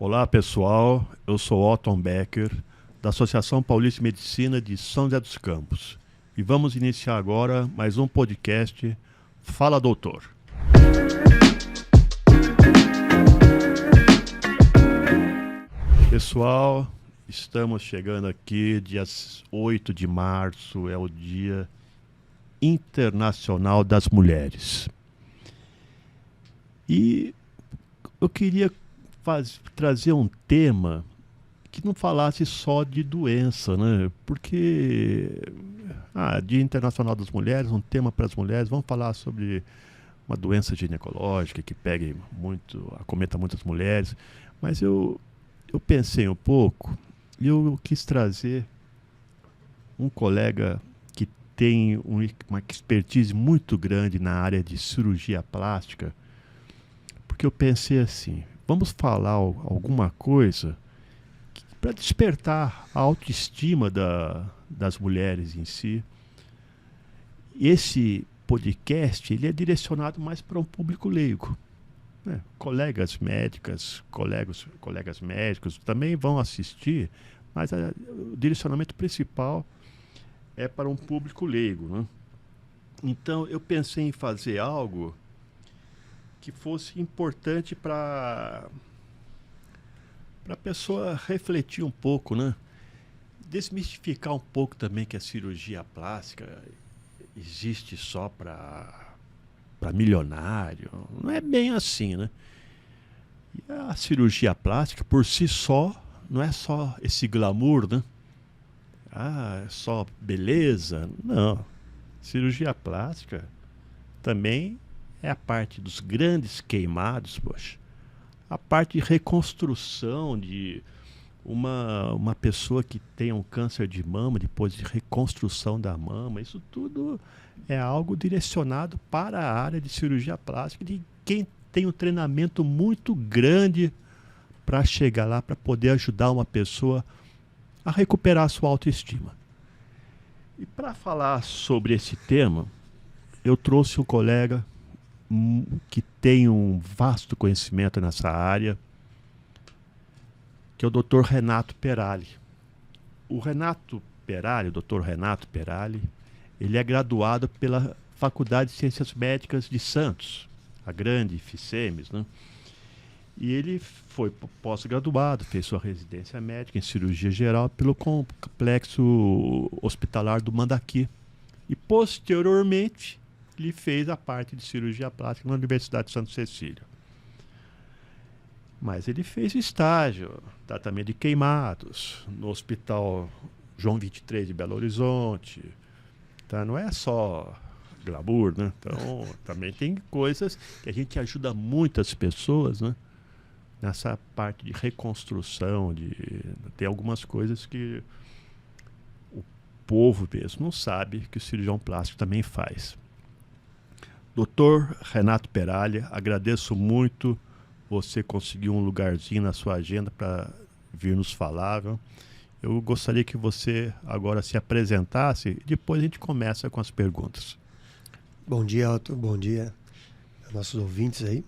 Olá pessoal, eu sou Otton Becker, da Associação Paulista de Medicina de São José dos Campos. E vamos iniciar agora mais um podcast Fala Doutor. Pessoal, estamos chegando aqui, dia 8 de março, é o Dia Internacional das Mulheres. E eu queria trazer um tema que não falasse só de doença, né? Porque Dia Internacional das Mulheres, um tema para as mulheres, vamos falar sobre uma doença ginecológica que pegue muito, acometa muitas mulheres, mas eu pensei um pouco e eu quis trazer um colega que tem uma expertise muito grande na área de cirurgia plástica, porque eu pensei assim, vamos falar alguma coisa para despertar a autoestima das mulheres em si. Esse podcast ele é direcionado mais para um público leigo, né? Colegas médicas, colegas médicos também vão assistir, mas o direcionamento principal é para um público leigo, né? Então eu pensei em fazer algo que fosse importante para a pessoa refletir um pouco, né? Desmistificar um pouco também que a cirurgia plástica existe só para milionário. Não é bem assim, né? E a cirurgia plástica, por si só, não é só esse glamour, né? É só beleza. Não. Cirurgia plástica também é a parte dos grandes queimados, poxa. A parte de reconstrução de uma pessoa que tenha um câncer de mama, depois de reconstrução da mama, isso tudo é algo direcionado para a área de cirurgia plástica, de quem tem um treinamento muito grande para chegar lá, para poder ajudar uma pessoa a recuperar a sua autoestima. E para falar sobre esse tema, eu trouxe um colega que tem um vasto conhecimento nessa área, que é o Dr. Renato Peralli. O Dr. Renato Peralli, ele é graduado pela Faculdade de Ciências Médicas de Santos, a grande FICEMES, né? E ele foi pós-graduado, fez sua residência médica em cirurgia geral pelo Complexo Hospitalar do Mandaqui. E posteriormente ele fez a parte de cirurgia plástica na Universidade de Santa Cecília. Mas ele fez estágio, tratamento de queimados, no Hospital João 23 de Belo Horizonte. Tá? Não é só glamour, né? Então, também tem coisas que a gente ajuda muitas pessoas, né? Nessa parte de reconstrução. Tem algumas coisas que o povo mesmo não sabe que o cirurgião plástico também faz. Dr. Renato Peralli, agradeço muito você conseguir um lugarzinho na sua agenda para vir nos falar. Viu? Eu gostaria que você agora se apresentasse e depois a gente começa com as perguntas. Bom dia, Otto. Bom dia aos nossos ouvintes aí.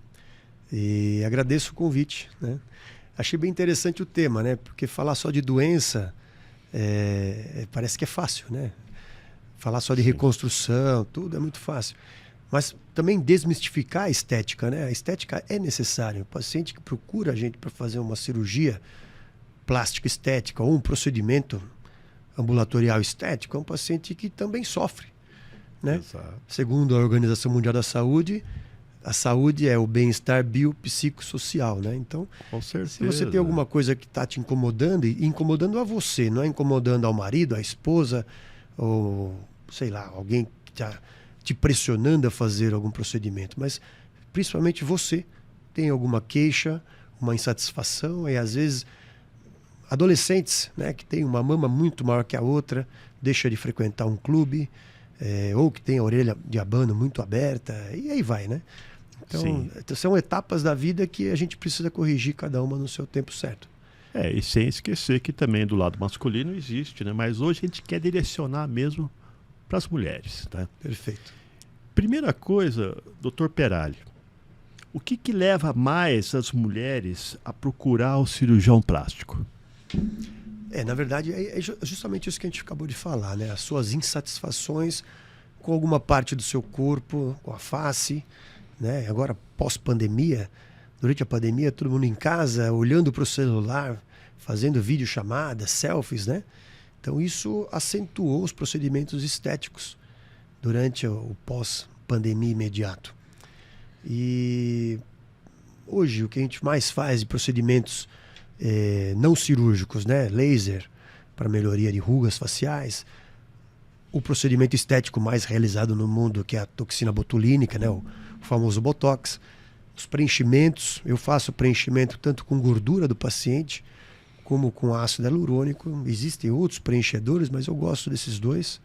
E agradeço o convite, né? Achei bem interessante o tema, né? Porque falar só de doença parece que é fácil, né? Falar só de reconstrução, tudo é muito fácil. Mas também desmistificar a estética, né? A estética é necessária. O paciente que procura a gente para fazer uma cirurgia plástica estética ou um procedimento ambulatorial estético é um paciente que também sofre, né? Exato. Segundo a Organização Mundial da Saúde, a saúde é o bem-estar biopsicossocial, né? Então, com certeza, se você tem alguma coisa que está te incomodando, e incomodando a você, não é incomodando ao marido, à esposa, ou sei lá, alguém que está te pressionando a fazer algum procedimento, mas principalmente você tem alguma queixa, uma insatisfação, e às vezes adolescentes, né, que tem uma mama muito maior que a outra, deixa de frequentar um clube, ou que tem a orelha de abano muito aberta, e aí vai, né? Então, são etapas da vida que a gente precisa corrigir cada uma no seu tempo certo. E sem esquecer que também do lado masculino existe, né? Mas hoje a gente quer direcionar mesmo para as mulheres, tá? Perfeito. Primeira coisa, Dr. Peralli, O que leva mais as mulheres a procurar o cirurgião plástico? Na verdade, é justamente isso que a gente acabou de falar, né? As suas insatisfações com alguma parte do seu corpo, com a face, né? Agora, pós-pandemia, durante a pandemia, todo mundo em casa, olhando para o celular, fazendo videochamadas, selfies, né? Então, isso acentuou os procedimentos estéticos durante o pós-pandemia imediato. E hoje, o que a gente mais faz de procedimentos não cirúrgicos, né? Laser para melhoria de rugas faciais, o procedimento estético mais realizado no mundo, que é a toxina botulínica, né? O famoso Botox, os preenchimentos. Eu faço preenchimento tanto com gordura do paciente como com ácido hialurônico. Existem outros preenchedores, mas eu gosto desses dois.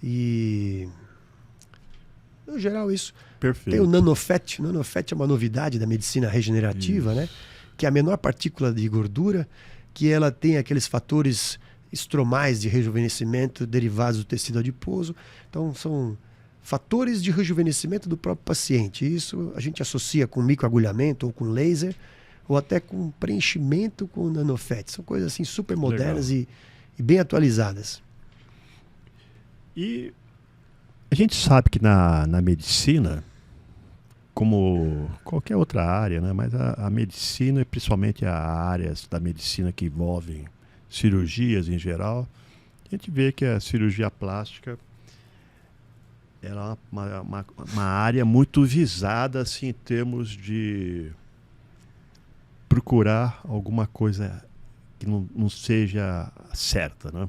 E no geral isso. Perfeito. Tem o NanoFat. O NanoFat é uma novidade da medicina regenerativa, né? Que é a menor partícula de gordura, que ela tem aqueles fatores estromais de rejuvenescimento derivados do tecido adiposo. Então, são fatores de rejuvenescimento do próprio paciente. Isso a gente associa com microagulhamento ou com laser, ou até com preenchimento com NanoFat. São coisas assim super modernas e bem atualizadas. E a gente sabe que na medicina, como qualquer outra área, né? Mas a medicina, e principalmente as áreas da medicina que envolvem cirurgias em geral, a gente vê que a cirurgia plástica ela é uma área muito visada assim, em termos de procurar alguma coisa que não seja certa, né?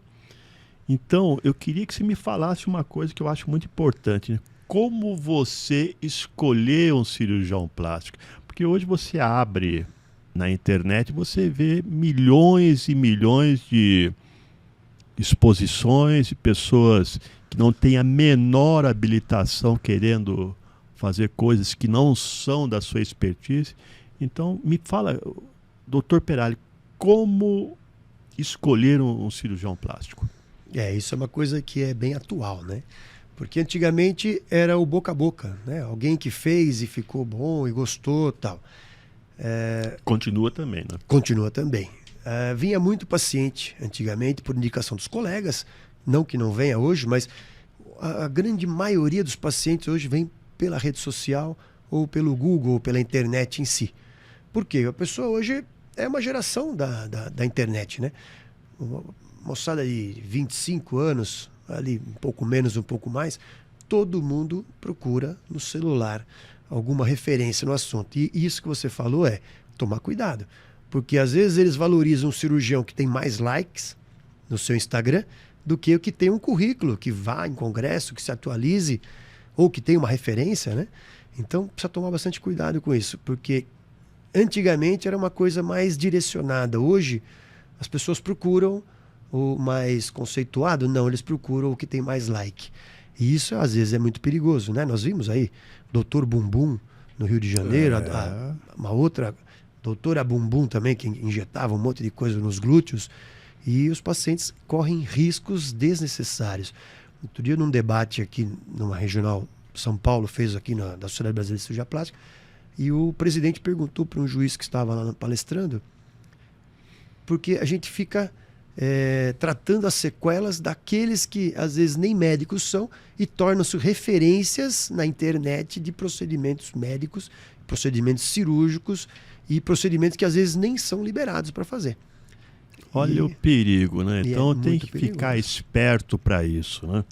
Então, eu queria que você me falasse uma coisa que eu acho muito importante, né? Como você escolher um cirurgião plástico? Porque hoje você abre na internet, você vê milhões e milhões de exposições de pessoas que não têm a menor habilitação querendo fazer coisas que não são da sua expertise. Então, me fala, doutor Peralli, como escolher um cirurgião plástico? Isso é uma coisa que é bem atual, né? Porque antigamente era o boca a boca, né? Alguém que fez e ficou bom e gostou, tal. Continua também, né? Continua também. Vinha muito paciente antigamente por indicação dos colegas, não que não venha hoje, mas a grande maioria dos pacientes hoje vem pela rede social ou pelo Google ou pela internet em si. Por quê? A pessoa hoje é uma geração da internet, né? Uma moçada de 25 anos, ali um pouco menos, um pouco mais, todo mundo procura no celular alguma referência no assunto. E isso que você falou é tomar cuidado. Porque às vezes eles valorizam um cirurgião que tem mais likes no seu Instagram do que o que tem um currículo, que vá em congresso, que se atualize, ou que tem uma referência, né? Então precisa tomar bastante cuidado com isso, porque antigamente era uma coisa mais direcionada. Hoje as pessoas procuram o mais conceituado? Não, eles procuram o que tem mais like. E isso às vezes é muito perigoso, né? Nós vimos aí Dr. Bumbum no Rio de Janeiro, uma outra doutora Bumbum também, que injetava um monte de coisa nos glúteos, e os pacientes correm riscos desnecessários. Outro dia, num debate aqui numa regional São Paulo, fez aqui da Sociedade Brasileira de Cirurgia Plástica, e o presidente perguntou para um juiz que estava lá palestrando, porque a gente fica tratando as sequelas daqueles que às vezes nem médicos são e tornam-se referências na internet de procedimentos médicos, procedimentos cirúrgicos e procedimentos que às vezes nem são liberados para fazer. Olha o perigo, né? Então tem que ficar esperto para isso, né?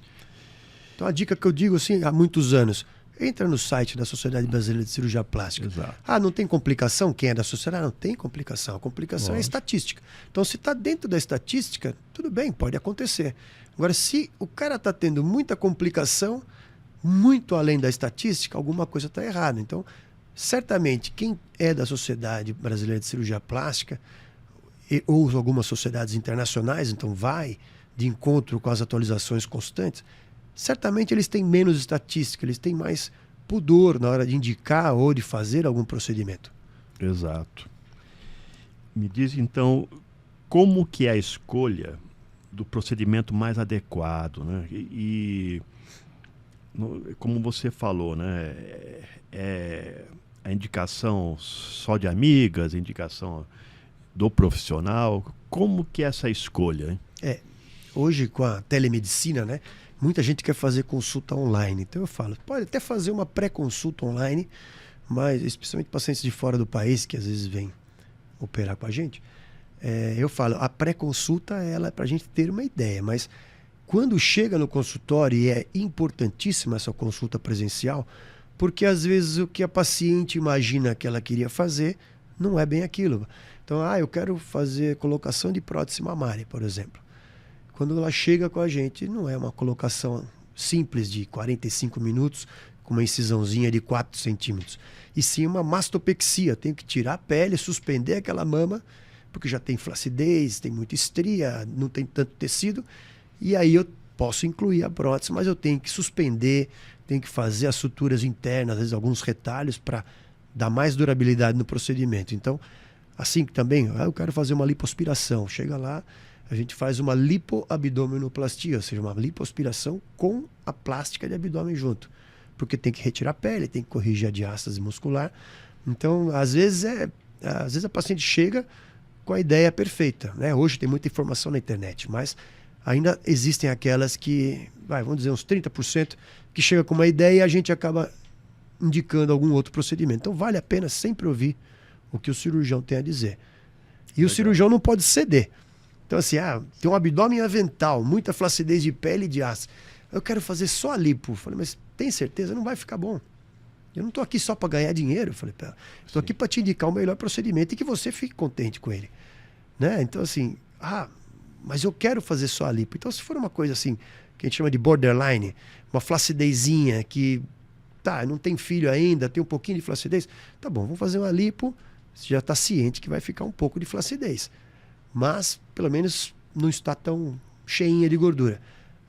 Então a dica que eu digo assim há muitos anos: entra no site da Sociedade Brasileira de Cirurgia Plástica. Exato. Não tem complicação? Quem é da sociedade? Não tem complicação. A complicação é estatística. Então, se está dentro da estatística, tudo bem, pode acontecer. Agora, se o cara está tendo muita complicação, muito além da estatística, alguma coisa está errada. Então, certamente, quem é da Sociedade Brasileira de Cirurgia Plástica, ou algumas sociedades internacionais, então vai de encontro com as atualizações constantes, certamente eles têm menos estatística, eles têm mais pudor na hora de indicar ou de fazer algum procedimento. Exato. Me diz então, como que é a escolha do procedimento mais adequado, né? Como você falou, né? a indicação só de amigas, a indicação do profissional? Como que é essa escolha, hein? Hoje com a telemedicina, né? Muita gente quer fazer consulta online. Então eu falo, pode até fazer uma pré-consulta online, mas especialmente pacientes de fora do país que às vezes vêm operar com a gente. Eu falo, a pré-consulta ela é para a gente ter uma ideia, mas quando chega no consultório, e é importantíssima essa consulta presencial, porque às vezes o que a paciente imagina que ela queria fazer não é bem aquilo. Então, eu quero fazer colocação de prótese mamária, por exemplo. Quando ela chega com a gente, não é uma colocação simples de 45 minutos, com uma incisãozinha de 4 centímetros. E sim uma mastopexia. Tenho que tirar a pele, suspender aquela mama, porque já tem flacidez, tem muita estria, não tem tanto tecido. E aí eu posso incluir a prótese, mas eu tenho que suspender, tenho que fazer as suturas internas, às vezes alguns retalhos, para dar mais durabilidade no procedimento. Então, assim que também, eu quero fazer uma lipoaspiração. Chega lá, a gente faz uma lipoabdominoplastia, ou seja, uma lipoaspiração com a plástica de abdômen junto. Porque tem que retirar a pele, tem que corrigir a diástase muscular. Então, às vezes a paciente chega com a ideia perfeita, né? Hoje tem muita informação na internet, mas ainda existem aquelas que, vamos dizer, uns 30%, que chega com uma ideia e a gente acaba indicando algum outro procedimento. Então, vale a pena sempre ouvir o que o cirurgião tem a dizer. E o cirurgião não pode ceder. Então, assim, tem um abdômen avental, muita flacidez de pele e de aço. Eu quero fazer só a lipo. Eu falei, mas tem certeza? Não vai ficar bom. Eu não estou aqui só para ganhar dinheiro. Eu falei, estou aqui para te indicar o melhor procedimento e que você fique contente com ele. Né? Então, assim, mas eu quero fazer só a lipo. Então, se for uma coisa assim, que a gente chama de borderline, uma flacidezinha que, não tem filho ainda, tem um pouquinho de flacidez, tá bom, vamos fazer uma lipo, você já está ciente que vai ficar um pouco de flacidez. Mas, pelo menos, não está tão cheinha de gordura.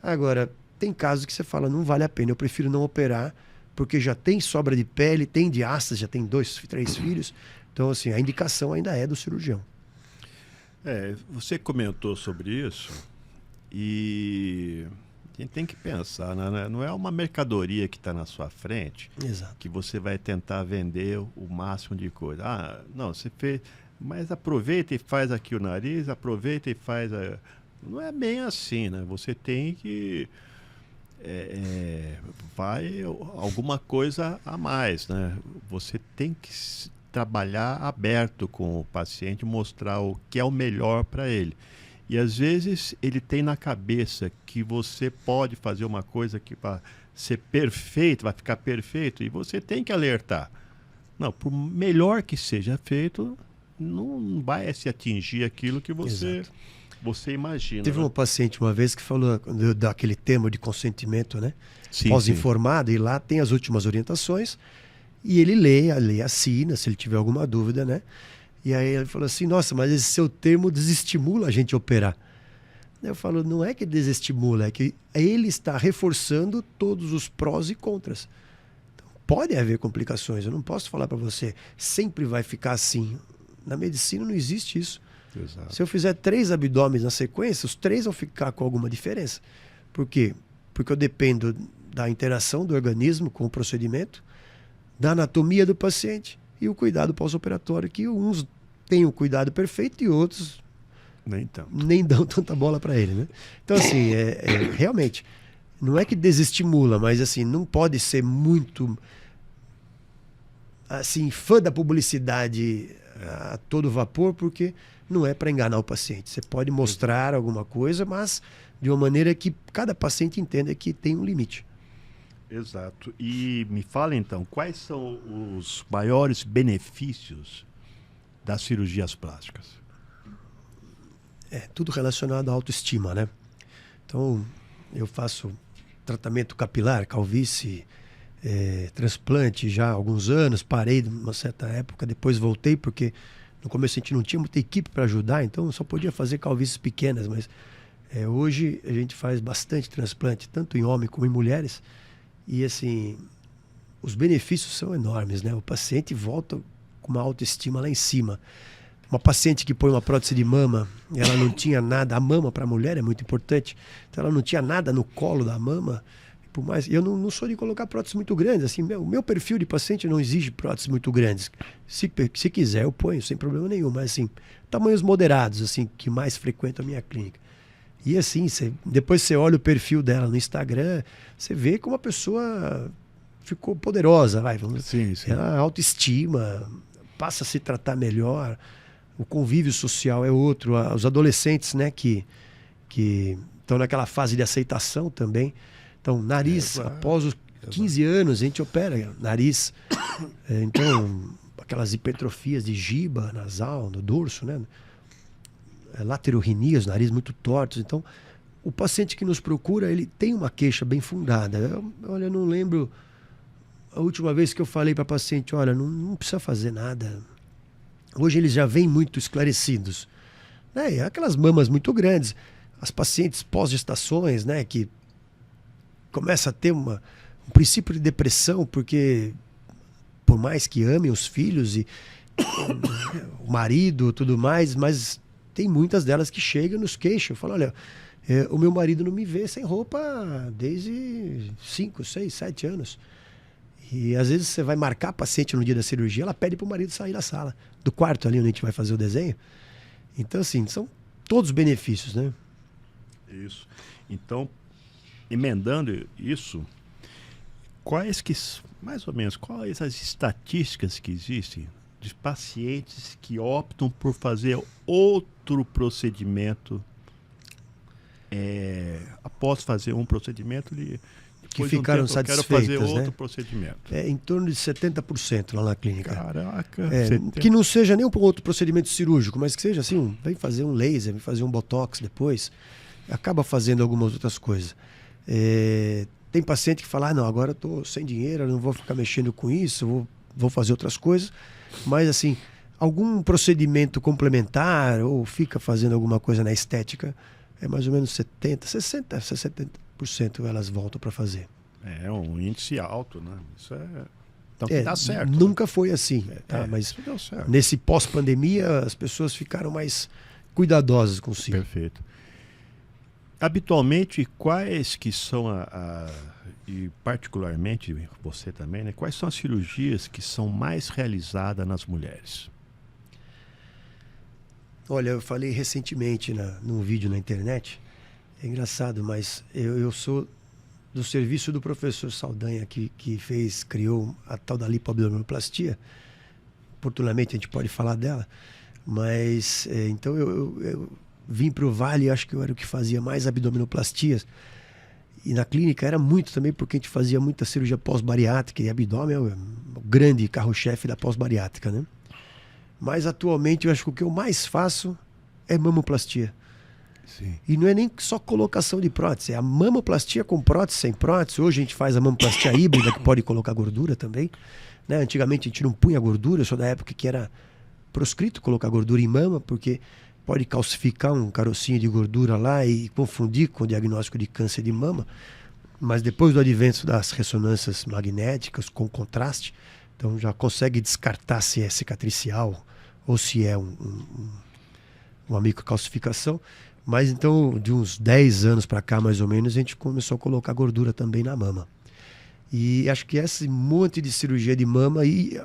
Agora, tem casos que você fala, não vale a pena, eu prefiro não operar, porque já tem sobra de pele, tem diástase, já tem 2, 3 filhos. Então, assim, a indicação ainda é do cirurgião. Você comentou sobre isso e a gente tem que pensar, né? Não é uma mercadoria que está na sua frente. Exato. Que você vai tentar vender o máximo de coisa. Não, você fez, mas aproveita e faz aqui o nariz, aproveita e faz Não é bem assim, né? Você tem que vai alguma coisa a mais, né? Você tem que trabalhar aberto com o paciente, mostrar o que é o melhor para ele. E às vezes ele tem na cabeça que você pode fazer uma coisa que vai ser perfeito, vai ficar perfeito, e você tem que alertar. Não, por melhor que seja feito, não vai se atingir aquilo que você imagina. Teve uma paciente uma vez que falou daquele termo de consentimento, né? Sim, pós-informado, e lá tem as últimas orientações, e ele lê, assina, se ele tiver alguma dúvida, né? E aí ele falou assim, nossa, mas esse seu termo desestimula a gente a operar. Eu falo, não é que desestimula, é que ele está reforçando todos os prós e contras. Então, pode haver complicações, eu não posso falar para você, sempre vai ficar assim. Na medicina não existe isso. Exato. Se eu fizer 3 abdômenes na sequência, os 3 vão ficar com alguma diferença. Por quê? Porque eu dependo da interação do organismo com o procedimento, da anatomia do paciente e o cuidado pós-operatório, que uns têm o cuidado perfeito e outros nem dão tanta bola para ele, né? Então, assim, realmente, não é que desestimula, mas assim, não pode ser muito assim, fã da publicidade a todo vapor, porque não é para enganar o paciente. Você pode mostrar alguma coisa, mas de uma maneira que cada paciente entenda que tem um limite. Exato. E me fala então, quais são os maiores benefícios das cirurgias plásticas? Tudo relacionado à autoestima, né? Então, eu faço tratamento capilar, calvície, transplante já há alguns anos, parei numa certa época, depois voltei porque no começo a gente não tinha muita equipe para ajudar, então só podia fazer calvícies pequenas, mas hoje a gente faz bastante transplante, tanto em homens como em mulheres, e assim, os benefícios são enormes, né? O paciente volta com uma autoestima lá em cima. Uma paciente que põe uma prótese de mama, ela não tinha nada, a mama para a mulher é muito importante, então ela não tinha nada no colo da mama, por mais... Eu não sou de colocar próteses muito grandes. Assim, o meu perfil de paciente não exige próteses muito grandes. Se quiser, eu ponho, sem problema nenhum. Mas, assim, tamanhos moderados, assim, que mais frequentam a minha clínica. E, assim, depois você olha o perfil dela no Instagram, você vê como a pessoa ficou poderosa, vai. Sim. Ela autoestima, passa a se tratar melhor. O convívio social é outro. Os adolescentes, né, que estão naquela fase de aceitação também. Então, nariz, após os 15 anos, a gente opera nariz. Então, aquelas hipertrofias de giba nasal, no dorso, né? Laterorrinias, nariz muito tortos. Então, o paciente que nos procura, ele tem uma queixa bem fundada. Eu não lembro a última vez que eu falei para paciente, olha, não precisa fazer nada. Hoje eles já vêm muito esclarecidos. Né? Aquelas mamas muito grandes. As pacientes pós-gestações, né, que começa a ter um princípio de depressão, porque por mais que amem os filhos e o marido e tudo mais, mas tem muitas delas que chegam e nos queixam. Falam, olha, o meu marido não me vê sem roupa desde 5, 6, 7 anos. E às vezes você vai marcar a paciente no dia da cirurgia, ela pede para o marido sair da sala, do quarto ali onde a gente vai fazer o desenho. Então, assim, são todos benefícios, né? Isso. Então, emendando isso, mais ou menos, quais as estatísticas que existem de pacientes que optam por fazer outro procedimento após fazer um procedimento que ficaram satisfeitas, quero fazer outro né? procedimento. Em torno de 70% lá na clínica. Caraca. Que não seja nem um outro procedimento cirúrgico, mas que seja assim, vem fazer um laser, vem fazer um botox depois, acaba fazendo algumas outras coisas. Tem paciente que fala, não, agora eu estou sem dinheiro, eu não vou ficar mexendo com isso, vou fazer outras coisas. Mas assim, algum procedimento complementar ou fica fazendo alguma coisa na estética, é mais ou menos 60% elas voltam para fazer. É um índice alto, né? Isso então dá certo. Nunca né? foi assim. Mas deu certo. Nesse pós-pandemia, as pessoas ficaram mais cuidadosas consigo. Perfeito. Habitualmente, quais que são e particularmente você também, né? Quais são as cirurgias que são mais realizadas nas mulheres? Olha, eu falei recentemente num vídeo na internet, é engraçado, mas eu sou do serviço do professor Saldanha, que criou a tal da lipoabdominoplastia. Oportunamente a gente pode falar dela, mas então eu vim para o Vale, acho que eu era o que fazia mais abdominoplastias. E na clínica era muito também, porque a gente fazia muita cirurgia pós-bariátrica, e abdômen é o grande carro-chefe da pós-bariátrica, né? Mas atualmente eu acho que o que eu mais faço é mamoplastia. Sim. E não é nem só colocação de prótese, é a mamoplastia com prótese, sem prótese. Hoje a gente faz a mamoplastia híbrida, que pode colocar gordura também. Né? Antigamente a gente não punha gordura, eu sou da época que era proscrito colocar gordura em mama, porque pode calcificar um carocinho de gordura lá e confundir com o diagnóstico de câncer de mama. Mas depois do advento das ressonâncias magnéticas com contraste, então já consegue descartar se é cicatricial ou se é uma microcalcificação. Mas então, de uns 10 anos para cá, mais ou menos, a gente começou a colocar gordura também na mama. E acho que esse monte de cirurgia de mama e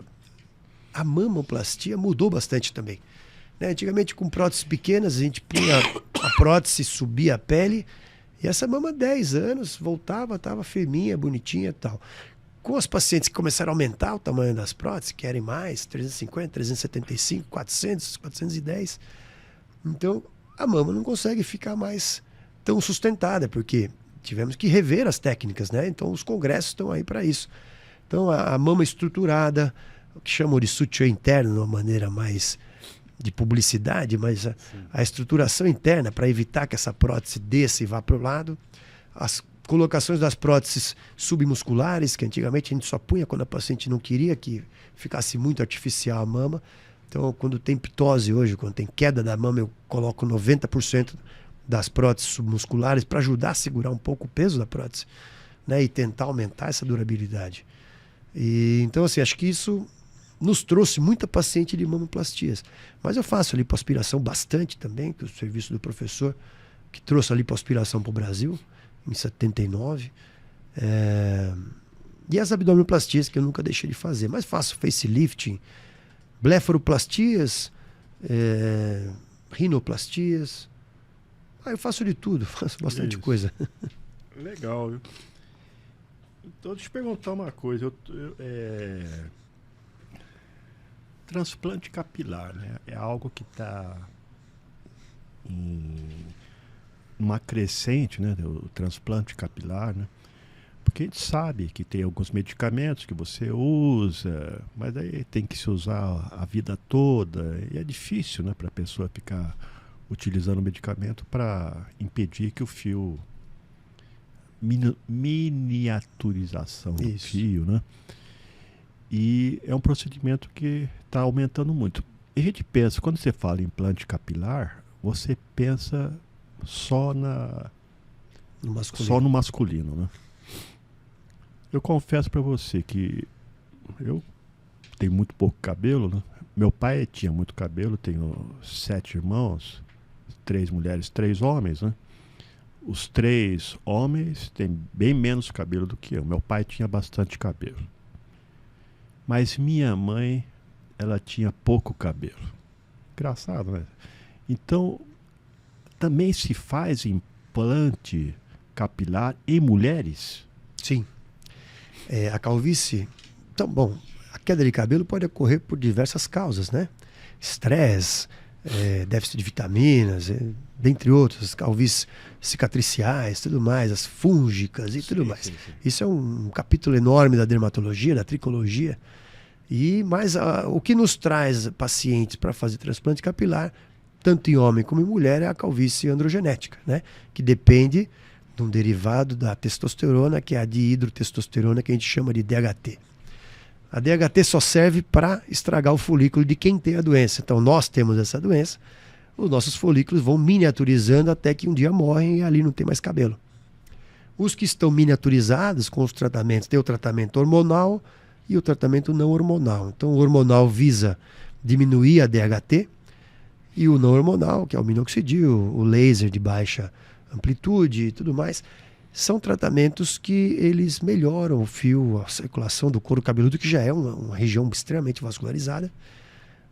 a mamoplastia mudou bastante também. Né? Antigamente, com próteses pequenas, a gente punha a prótese, subia a pele, e essa mama, 10 anos, voltava, estava firminha, bonitinha e tal. Com as pacientes que começaram a aumentar o tamanho das próteses, querem mais, 350, 375, 400, 410. Então, a mama não consegue ficar mais tão sustentada, porque tivemos que rever as técnicas, né? Então, os congressos estão aí para isso. Então, a mama estruturada, o que chamam de sutiã interno, de uma maneira mais de publicidade, mas a estruturação interna para evitar que essa prótese desça e vá para o lado. As colocações das próteses submusculares, que antigamente a gente só punha quando a paciente não queria que ficasse muito artificial a mama. Então, quando tem ptose hoje, quando tem queda da mama, eu coloco 90% das próteses submusculares para ajudar a segurar um pouco o peso da prótese, né, e tentar aumentar essa durabilidade. Então, assim, acho que isso nos trouxe muita paciente de mamoplastias. Mas eu faço lipoaspiração bastante também, que é o serviço do professor que trouxe a lipoaspiração para o Brasil, em 79. E as abdominoplastias que eu nunca deixei de fazer. Mas faço facelifting, blefaroplastias, rinoplastias. Eu faço de tudo, faço bastante coisa. Legal, viu? Então, deixa eu te perguntar uma coisa. Transplante capilar, né? É algo que está em uma crescente, né? O transplante capilar, né? Porque a gente sabe que tem alguns medicamentos que você usa, mas aí tem que se usar a vida toda. E é difícil, né, para a pessoa ficar utilizando o medicamento para impedir que o fio... miniaturização do fio, né? E é um procedimento que está aumentando muito. E a gente pensa, quando você fala em implante capilar, você pensa só no masculino, né? Eu confesso para você que eu tenho muito pouco cabelo, né? Meu pai tinha muito cabelo, tenho 7 irmãos, 3 mulheres, 3 homens, né? Os 3 homens têm bem menos cabelo do que eu. Meu pai tinha bastante cabelo. Mas minha mãe, ela tinha pouco cabelo. Engraçado, né? Então, também se faz implante capilar em mulheres? Sim. A calvície... Então, bom, a queda de cabelo pode ocorrer por diversas causas, né? Estresse, déficit de vitaminas, dentre outras, calvícies cicatriciais, tudo mais, as fúngicas e tudo mais. Sim. Isso é um capítulo enorme da dermatologia, da tricologia. Mas o que nos traz pacientes para fazer transplante capilar, tanto em homem como em mulher, é a calvície androgenética, né? Que depende de um derivado da testosterona, que é a dihidrotestosterona, que a gente chama de DHT. A DHT só serve para estragar o folículo de quem tem a doença. Então, nós temos essa doença, os nossos folículos vão miniaturizando até que um dia morrem e ali não tem mais cabelo. Os que estão miniaturizados com os tratamentos, tem o tratamento hormonal e o tratamento não hormonal. Então, o hormonal visa diminuir a DHT e o não hormonal, que é o minoxidil, o laser de baixa amplitude e tudo mais, são tratamentos que eles melhoram o fio, a circulação do couro cabeludo, que já é uma região extremamente vascularizada,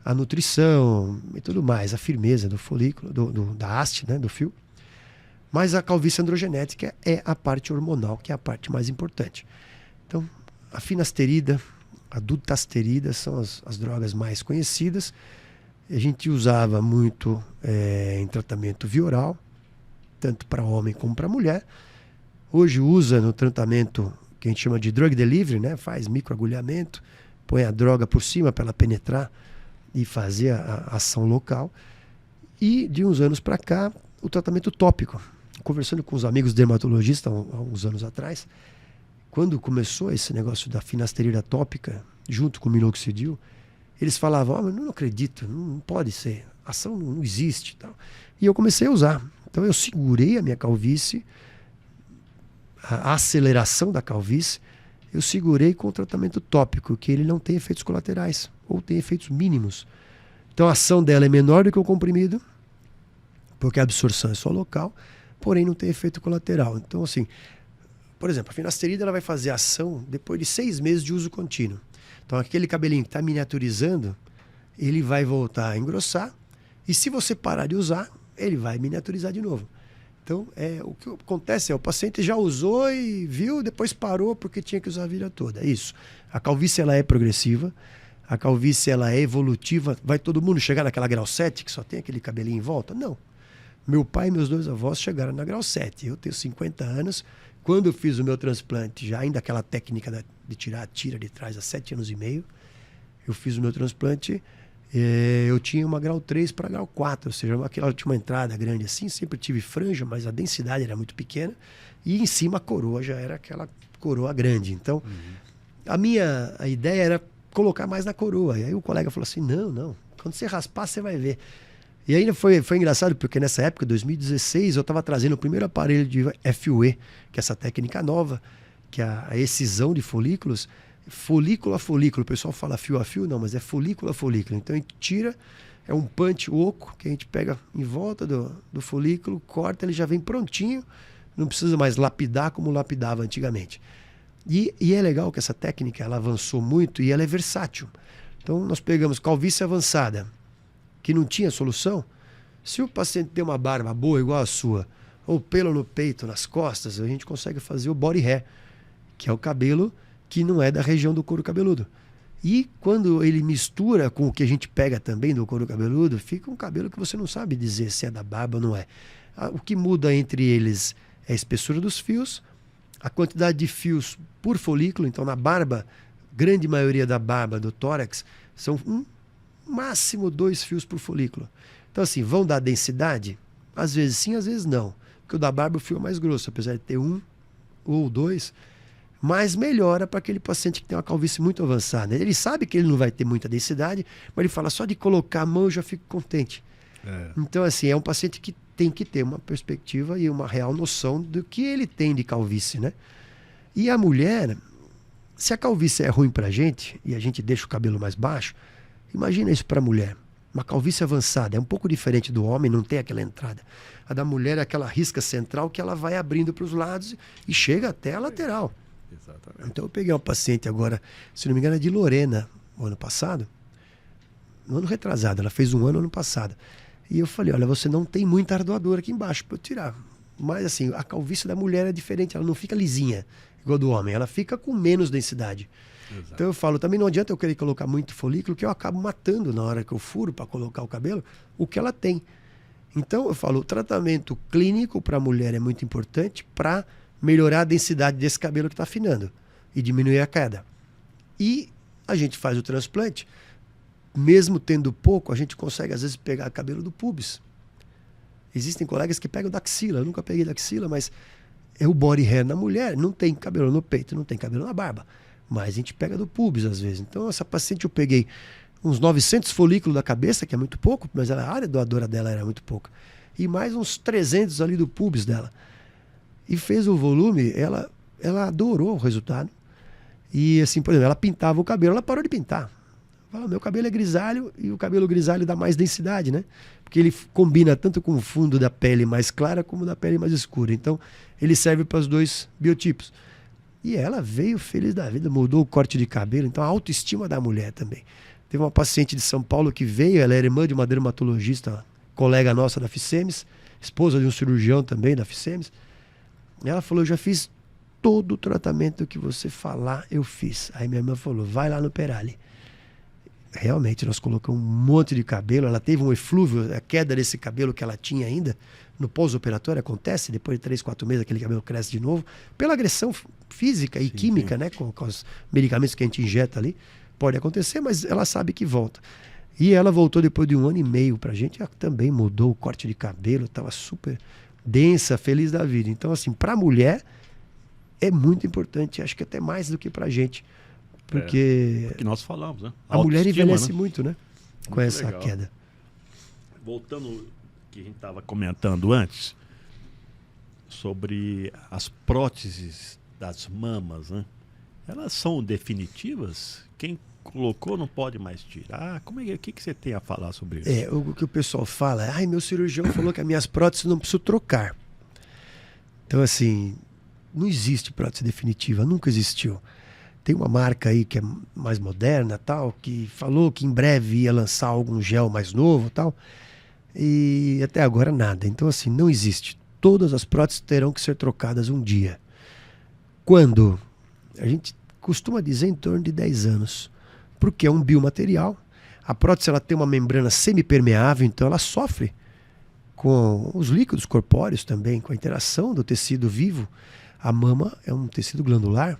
a nutrição e tudo mais, a firmeza do folículo, da haste, né, do fio. Mas a calvície androgenética é a parte hormonal, que é a parte mais importante. Então, a finasterida, a dutasterida são as drogas mais conhecidas. A gente usava muito em tratamento via oral, tanto para homem como para mulher. Hoje usa no tratamento que a gente chama de drug delivery, né? Faz microagulhamento, põe a droga por cima para ela penetrar e fazer a ação local. E de uns anos para cá, o tratamento tópico. Conversando com os amigos dermatologistas há uns anos atrás, quando começou esse negócio da finasterida tópica, junto com o minoxidil, eles falavam, eu não acredito, não pode ser, a ação não existe. Tal. E eu comecei a usar. Então eu segurei a minha calvície, a aceleração da calvície, eu segurei com o tratamento tópico, que ele não tem efeitos colaterais, ou tem efeitos mínimos. Então a ação dela é menor do que o comprimido, porque a absorção é só local, porém não tem efeito colateral. Então, assim, por exemplo, a finasterida ela vai fazer ação depois de 6 meses de uso contínuo. Então aquele cabelinho que está miniaturizando, ele vai voltar a engrossar, e se você parar de usar, ele vai miniaturizar de novo. Então, o que acontece o paciente já usou e viu, depois parou porque tinha que usar a vida toda. É isso. A calvície ela é progressiva, a calvície ela é evolutiva. Vai todo mundo chegar naquela grau 7, que só tem aquele cabelinho em volta? Não. Meu pai e meus 2 avós chegaram na grau 7. Eu tenho 50 anos. Quando eu fiz o meu transplante, já ainda aquela técnica de tirar a tira de trás há 7 anos e meio, eu fiz o meu transplante... eu tinha uma grau 3 para grau 4, ou seja, aquela última entrada grande assim, sempre tive franja, mas a densidade era muito pequena, e em cima a coroa já era aquela coroa grande. Então, a ideia era colocar mais na coroa. E aí o colega falou assim, não, quando você raspar você vai ver. E ainda foi engraçado, porque nessa época, 2016, eu estava trazendo o primeiro aparelho de FUE, que é essa técnica nova, que é a excisão de folículos, folículo a folículo, o pessoal fala fio a fio, não, mas é folículo a folículo. Então a gente tira, é um punch oco que a gente pega em volta do folículo, corta, ele já vem prontinho não precisa mais lapidar como lapidava antigamente. E é legal que essa técnica ela avançou muito e ela é versátil. Então nós pegamos calvície avançada, que não tinha solução. Se o paciente tem uma barba boa igual a sua, ou pelo no peito, nas costas, a gente consegue fazer o body hair, que é o cabelo que não é da região do couro cabeludo. E quando ele mistura com o que a gente pega também do couro cabeludo, fica um cabelo que você não sabe dizer se é da barba ou não é. O que muda entre eles é a espessura dos fios, a quantidade de fios por folículo. Então na barba, grande maioria da barba do tórax, são máximo 2 fios por folículo. Então assim, vão dar densidade? Às vezes sim, às vezes não. Porque o da barba o fio é mais grosso, apesar de ter 1 ou 2, mas melhora para aquele paciente que tem uma calvície muito avançada. Ele sabe que ele não vai ter muita densidade, mas ele fala, só de colocar a mão eu já fico contente. Então assim, é um paciente que tem que ter uma perspectiva e uma real noção do que ele tem de calvície, né? E a mulher, se a calvície é ruim para a gente, e a gente deixa o cabelo mais baixo, imagina isso para a mulher. Uma calvície avançada, é um pouco diferente do homem, não tem aquela entrada. A da mulher é aquela risca central que ela vai abrindo para os lados e chega até a lateral. Exatamente. Então eu peguei uma paciente agora, se não me engano é de Lorena, no ano passado, no ano retrasado, ela fez 1 ano ano passado. E eu falei, olha, você não tem muita ardoadura aqui embaixo para eu tirar. Mas assim, a calvície da mulher é diferente, ela não fica lisinha, igual a do homem, ela fica com menos densidade. Exato. Então eu falo, também não adianta eu querer colocar muito folículo, que eu acabo matando na hora que eu furo para colocar o cabelo, o que ela tem. Então eu falo, o tratamento clínico para a mulher é muito importante para melhorar a densidade desse cabelo que está afinando e diminuir a queda. E a gente faz o transplante, mesmo tendo pouco, a gente consegue às vezes pegar cabelo do pubis. Existem colegas que pegam da axila, eu nunca peguei da axila, mas é o body hair na mulher, não tem cabelo no peito, não tem cabelo na barba, mas a gente pega do pubis às vezes. Então essa paciente eu peguei uns 900 folículos da cabeça, que é muito pouco, mas a área doadora dela era muito pouca, e mais uns 300 ali do pubis dela. E fez o volume, ela adorou o resultado. E assim, por exemplo, ela pintava o cabelo, ela parou de pintar. Fala, meu cabelo é grisalho e o cabelo grisalho dá mais densidade, né? Porque ele combina tanto com o fundo da pele mais clara como da pele mais escura. Então, ele serve para os 2 biotipos. E ela veio feliz da vida, mudou o corte de cabelo. Então, a autoestima da mulher também. Teve uma paciente de São Paulo que veio, ela era irmã de uma dermatologista, colega nossa da FICEMES, esposa de um cirurgião também da FICEMES. E ela falou, eu já fiz todo o tratamento que você falar, eu fiz. Aí minha irmã falou, vai lá no Perali. Realmente, nós colocamos um monte de cabelo, ela teve um eflúvio, a queda desse cabelo que ela tinha ainda, no pós-operatório acontece, depois de 3, 4 meses aquele cabelo cresce de novo, pela agressão física e química, né, com os medicamentos que a gente injeta ali, pode acontecer, mas ela sabe que volta. E ela voltou depois de 1 ano e meio pra gente, ela também mudou o corte de cabelo, estava super densa, feliz da vida. Então, assim, pra mulher é muito importante, acho que até mais do que pra gente. Porque que nós falamos, né? A mulher envelhece muito, né? Com Muito essa legal. queda. Voltando ao que a gente estava comentando antes, sobre as próteses das mamas, né? Elas são definitivas? Quem colocou não pode mais tirar? Como é que você tem a falar sobre isso? O que o pessoal fala é, meu cirurgião falou que as minhas próteses não preciso trocar. Então, assim, não existe prótese definitiva, nunca existiu. Tem uma marca aí que é mais moderna, tal, que falou que em breve ia lançar algum gel mais novo, tal, e até agora nada. Então, assim, não existe. Todas as próteses terão que ser trocadas um dia. Quando? A gente costuma dizer em torno de 10 anos, porque é um biomaterial. A prótese ela tem uma membrana semipermeável, então ela sofre com os líquidos corpóreos também, com a interação do tecido vivo. A mama é um tecido glandular,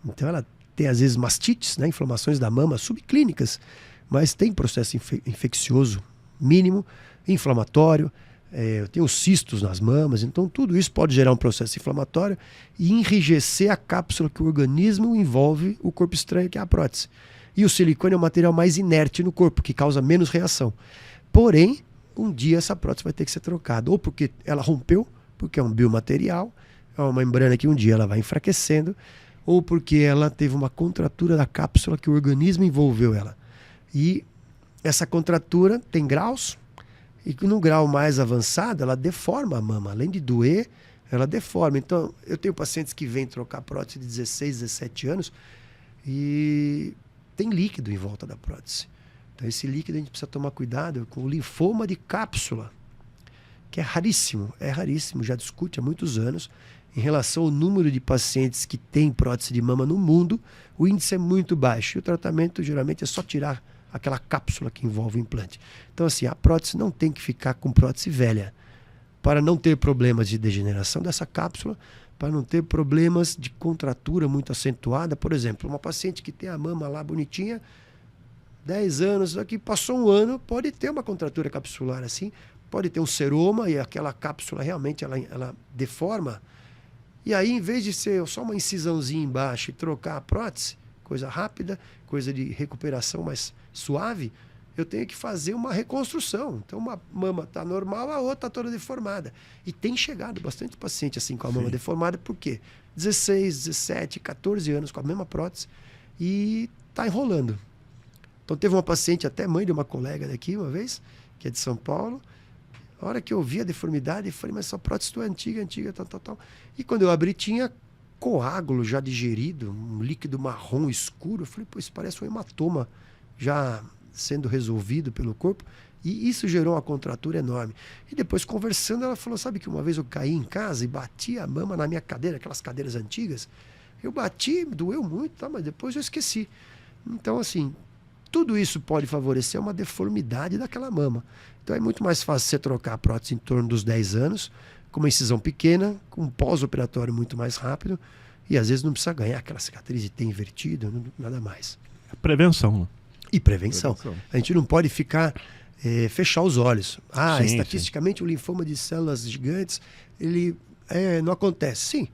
então ela tem às vezes mastites, né, inflamações da mama subclínicas, mas tem processo infeccioso mínimo, inflamatório, tem os cistos nas mamas, então tudo isso pode gerar um processo inflamatório e enrijecer a cápsula que o organismo envolve o corpo estranho, que é a prótese. E o silicone é o material mais inerte no corpo, que causa menos reação. Porém, um dia essa prótese vai ter que ser trocada, ou porque ela rompeu, porque é um biomaterial, é uma membrana que um dia ela vai enfraquecendo, ou porque ela teve uma contratura da cápsula que o organismo envolveu ela. E essa contratura tem graus, e no grau mais avançado ela deforma a mama. Além de doer, ela deforma. Então, eu tenho pacientes que vêm trocar prótese de 16, 17 anos e tem líquido em volta da prótese. Então, esse líquido a gente precisa tomar cuidado com o linfoma de cápsula, que é raríssimo, já discute há muitos anos. Em relação ao número de pacientes que têm prótese de mama no mundo, o índice é muito baixo. E o tratamento, geralmente, é só tirar aquela cápsula que envolve o implante. Então, assim, a prótese não tem que ficar com prótese velha, para não ter problemas de degeneração dessa cápsula, para não ter problemas de contratura muito acentuada. Por exemplo, uma paciente que tem a mama lá bonitinha, 10 anos, aqui passou um ano, pode ter uma contratura capsular assim, pode ter um seroma e aquela cápsula realmente ela deforma. E aí, em vez de ser só uma incisãozinha embaixo e trocar a prótese, coisa rápida, coisa de recuperação mais suave, eu tenho que fazer uma reconstrução. Então, uma mama está normal, a outra está toda deformada. E tem chegado bastante paciente assim com a mama deformada, por quê? 16, 17, 14 anos com a mesma prótese e está enrolando. Então, teve uma paciente, até mãe de uma colega daqui uma vez, que é de São Paulo. A hora que eu vi a deformidade, eu falei, mas essa prótese tua é antiga, tal. E quando eu abri, tinha coágulo já digerido, um líquido marrom escuro. Eu falei, pô, isso parece um hematoma já sendo resolvido pelo corpo. E isso gerou uma contratura enorme. E depois, conversando, ela falou, sabe que uma vez eu caí em casa e bati a mama na minha cadeira, aquelas cadeiras antigas. Eu bati, doeu muito, tá? Mas depois eu esqueci. Então, assim, tudo isso pode favorecer uma deformidade daquela mama. Então é muito mais fácil você trocar a prótese em torno dos 10 anos, com uma incisão pequena, com um pós-operatório muito mais rápido, e às vezes não precisa ganhar aquela cicatriz de ter invertido, nada mais. Prevenção, né? E prevenção. A gente não pode ficar, fechar os olhos. Sim, estatisticamente o linfoma de células gigantes, ele não acontece. Sim,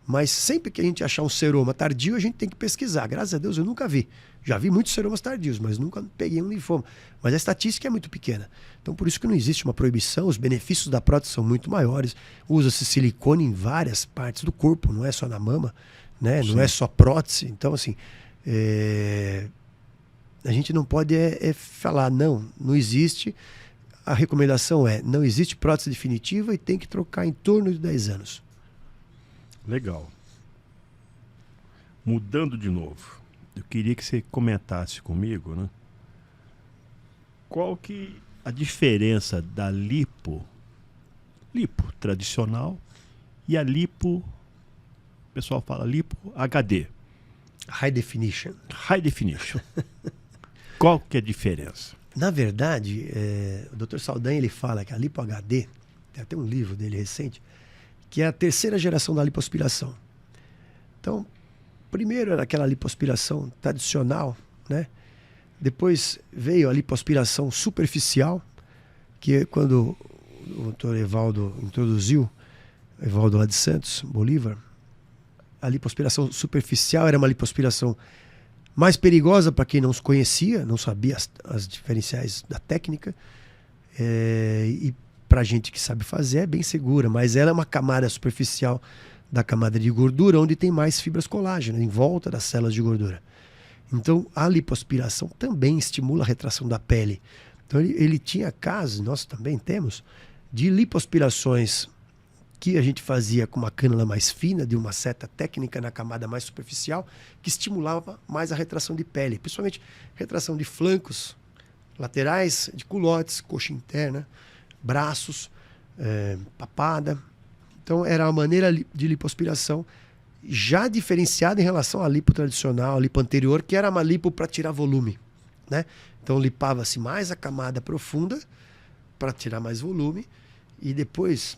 mas sempre que a gente achar um seroma tardio, a gente tem que pesquisar. Graças a Deus eu nunca vi. Já vi muitos seromas tardios, mas nunca peguei um linfoma. Mas a estatística é muito pequena. Então, por isso que não existe uma proibição. Os benefícios da prótese são muito maiores. Usa-se silicone em várias partes do corpo, não é só na mama, né? Não é só prótese. Então, assim, a gente não pode falar, não existe. A recomendação não existe prótese definitiva e tem que trocar em torno de 10 anos. Legal. Mudando de novo. Eu queria que você comentasse comigo, né? Qual que a diferença da lipo tradicional e a lipo, o pessoal fala lipo HD. High definition. High definition. Qual que é a diferença? Na verdade, o Dr. Saldanha ele fala que a lipo HD, tem até um livro dele recente, que é a terceira geração da lipoaspiração. Então, primeiro era aquela lipoaspiração tradicional, né? Depois veio a lipoaspiração superficial, que é quando o Dr. Evaldo introduziu, Evaldo lá de Santos, Bolívar, a lipoaspiração superficial era uma lipoaspiração mais perigosa para quem não se conhecia, não sabia as diferenciais da técnica, e para gente que sabe fazer é bem segura, mas ela é uma camada superficial da camada de gordura, onde tem mais fibras colágeno em volta das células de gordura. Então, a lipoaspiração também estimula a retração da pele. Então, ele tinha casos, nós também temos, de lipoaspirações que a gente fazia com uma cânula mais fina, de uma seta técnica na camada mais superficial, que estimulava mais a retração de pele, principalmente retração de flancos laterais, de culotes, coxa interna, braços, papada. Então, era uma maneira de lipoaspiração já diferenciada em relação à lipo tradicional, a lipo anterior, que era uma lipo para tirar volume, né? Então, lipava-se mais a camada profunda para tirar mais volume e depois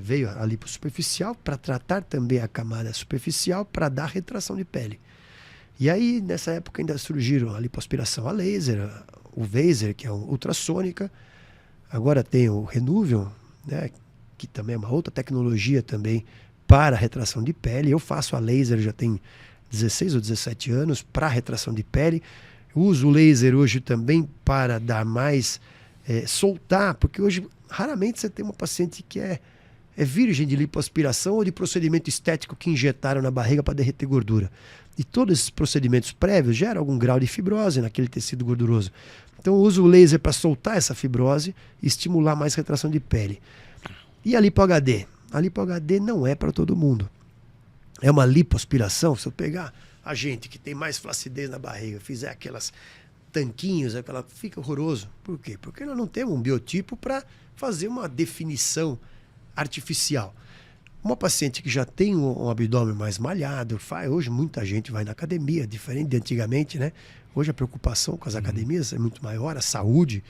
veio a lipo superficial para tratar também a camada superficial para dar retração de pele. E aí, nessa época, ainda surgiram a lipoaspiração a laser, o Vaser, que é ultrassônica. Agora tem o Renuvion, né, que também é uma outra tecnologia também para retração de pele. Eu faço a laser já tem 16 ou 17 anos para retração de pele. Eu uso o laser hoje também para dar mais, soltar, porque hoje raramente você tem uma paciente que é virgem de lipoaspiração ou de procedimento estético que injetaram na barriga para derreter gordura. E todos esses procedimentos prévios geram algum grau de fibrose naquele tecido gorduroso. Então eu uso o laser para soltar essa fibrose e estimular mais retração de pele. E a lipo HD? A lipo HD não é para todo mundo. É uma lipoaspiração. Se eu pegar a gente que tem mais flacidez na barriga, fizer aquelas tanquinhos, fica horroroso. Por quê? Porque nós não temos um biotipo para fazer uma definição artificial. Uma paciente que já tem um abdômen mais malhado, hoje muita gente vai na academia, diferente de antigamente, né? Hoje a preocupação com as academias é muito maior, a saúde.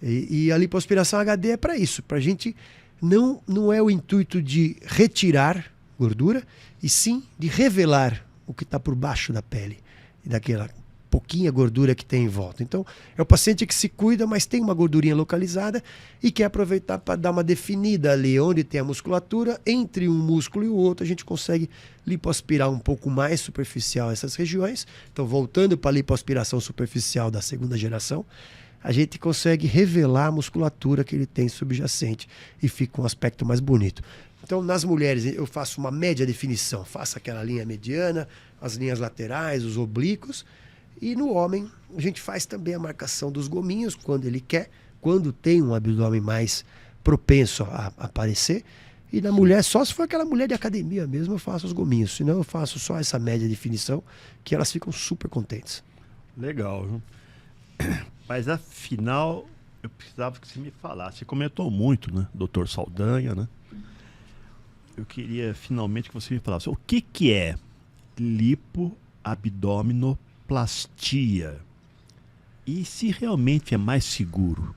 E a lipoaspiração HD é para isso, para a gente não é o intuito de retirar gordura, e sim de revelar o que está por baixo da pele, e daquela pouquinha gordura que tem em volta. Então, é o paciente que se cuida, mas tem uma gordurinha localizada e quer aproveitar para dar uma definida ali onde tem a musculatura, entre um músculo e o outro, a gente consegue lipoaspirar um pouco mais superficial essas regiões. Então, voltando para a lipoaspiração superficial da segunda geração, a gente consegue revelar a musculatura que ele tem subjacente e fica um aspecto mais bonito. Então, nas mulheres, eu faço uma média definição, faço aquela linha mediana, as linhas laterais, os oblíquos. E no homem, a gente faz também a marcação dos gominhos, quando ele quer, quando tem um abdômen mais propenso a aparecer. E na mulher, só se for aquela mulher de academia mesmo, eu faço os gominhos. Senão eu faço só essa média definição, que elas ficam super contentes. Legal, viu? Mas afinal, eu precisava que você me falasse. Você comentou muito, né? Dr. Saldanha, né? Eu queria finalmente que você me falasse o que é lipoabdominoplastia e se realmente é mais seguro.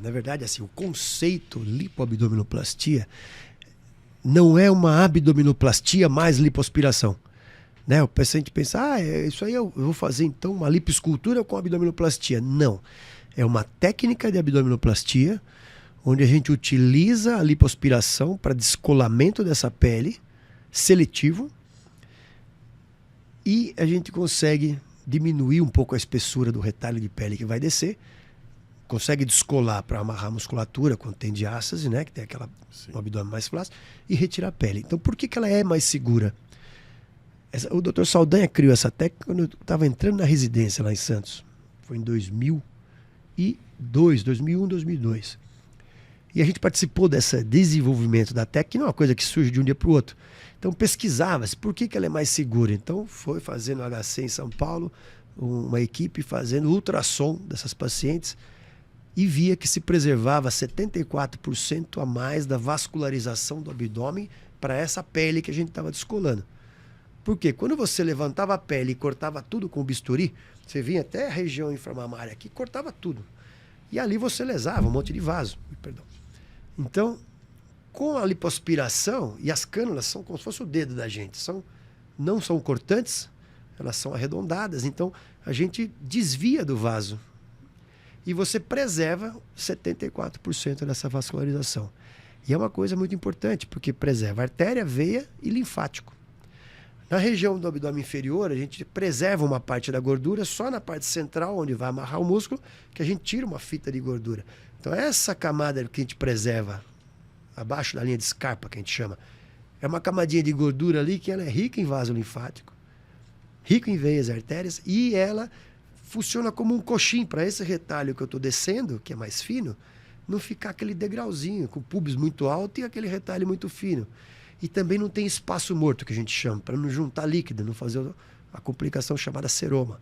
Na verdade, assim, o conceito lipoabdominoplastia não é uma abdominoplastia mais lipoaspiração. Né? O paciente pensa, isso aí eu vou fazer então uma lipoescultura com abdominoplastia. Não. É uma técnica de abdominoplastia onde a gente utiliza a lipoaspiração para descolamento dessa pele seletivo e a gente consegue diminuir um pouco a espessura do retalho de pele que vai descer, consegue descolar para amarrar a musculatura quando tem diástase, né, que tem um abdômen mais flácido, e retirar a pele. Então, por que ela é mais segura? O Dr. Saldanha criou essa técnica quando eu estava entrando na residência lá em Santos. Foi em 2001, 2002. E a gente participou desse desenvolvimento da técnica, que não é uma coisa que surge de um dia para o outro. Então pesquisava-se por que ela é mais segura. Então foi fazendo HC em São Paulo, uma equipe fazendo ultrassom dessas pacientes e via que se preservava 74% a mais da vascularização do abdômen para essa pele que a gente estava descolando. Porque quando você levantava a pele e cortava tudo com o bisturi, você vinha até a região inframamária aqui, cortava tudo. E ali você lesava um monte de vaso. Perdão. Então, com a lipoaspiração, e as cânulas são como se fosse o dedo da gente, não são cortantes, elas são arredondadas, então a gente desvia do vaso. E você preserva 74% dessa vascularização. E é uma coisa muito importante, porque preserva artéria, veia e linfático. Na região do abdômen inferior, a gente preserva uma parte da gordura só na parte central, onde vai amarrar o músculo, que a gente tira uma fita de gordura. Então, essa camada que a gente preserva, abaixo da linha de Scarpa, que a gente chama, é uma camadinha de gordura ali que ela é rica em vaso linfático, rica em veias e artérias, e ela funciona como um coxim para esse retalho que eu estou descendo, que é mais fino, não ficar aquele degrauzinho, com o pubis muito alto e aquele retalho muito fino. E também não tem espaço morto, que a gente chama, para não juntar líquido, não fazer a complicação chamada seroma.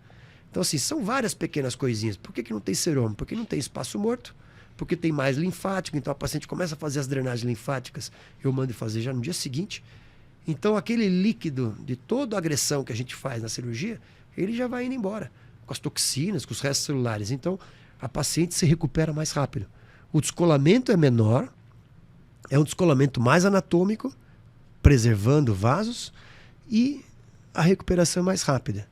Então, assim, são várias pequenas coisinhas. Por que não tem seroma? Porque não tem espaço morto, porque tem mais linfático, então a paciente começa a fazer as drenagens linfáticas, eu mando fazer já no dia seguinte. Então, aquele líquido de toda a agressão que a gente faz na cirurgia, ele já vai indo embora, com as toxinas, com os restos celulares. Então, a paciente se recupera mais rápido. O descolamento é menor, é um descolamento mais anatômico, preservando vasos, e a recuperação é mais rápida.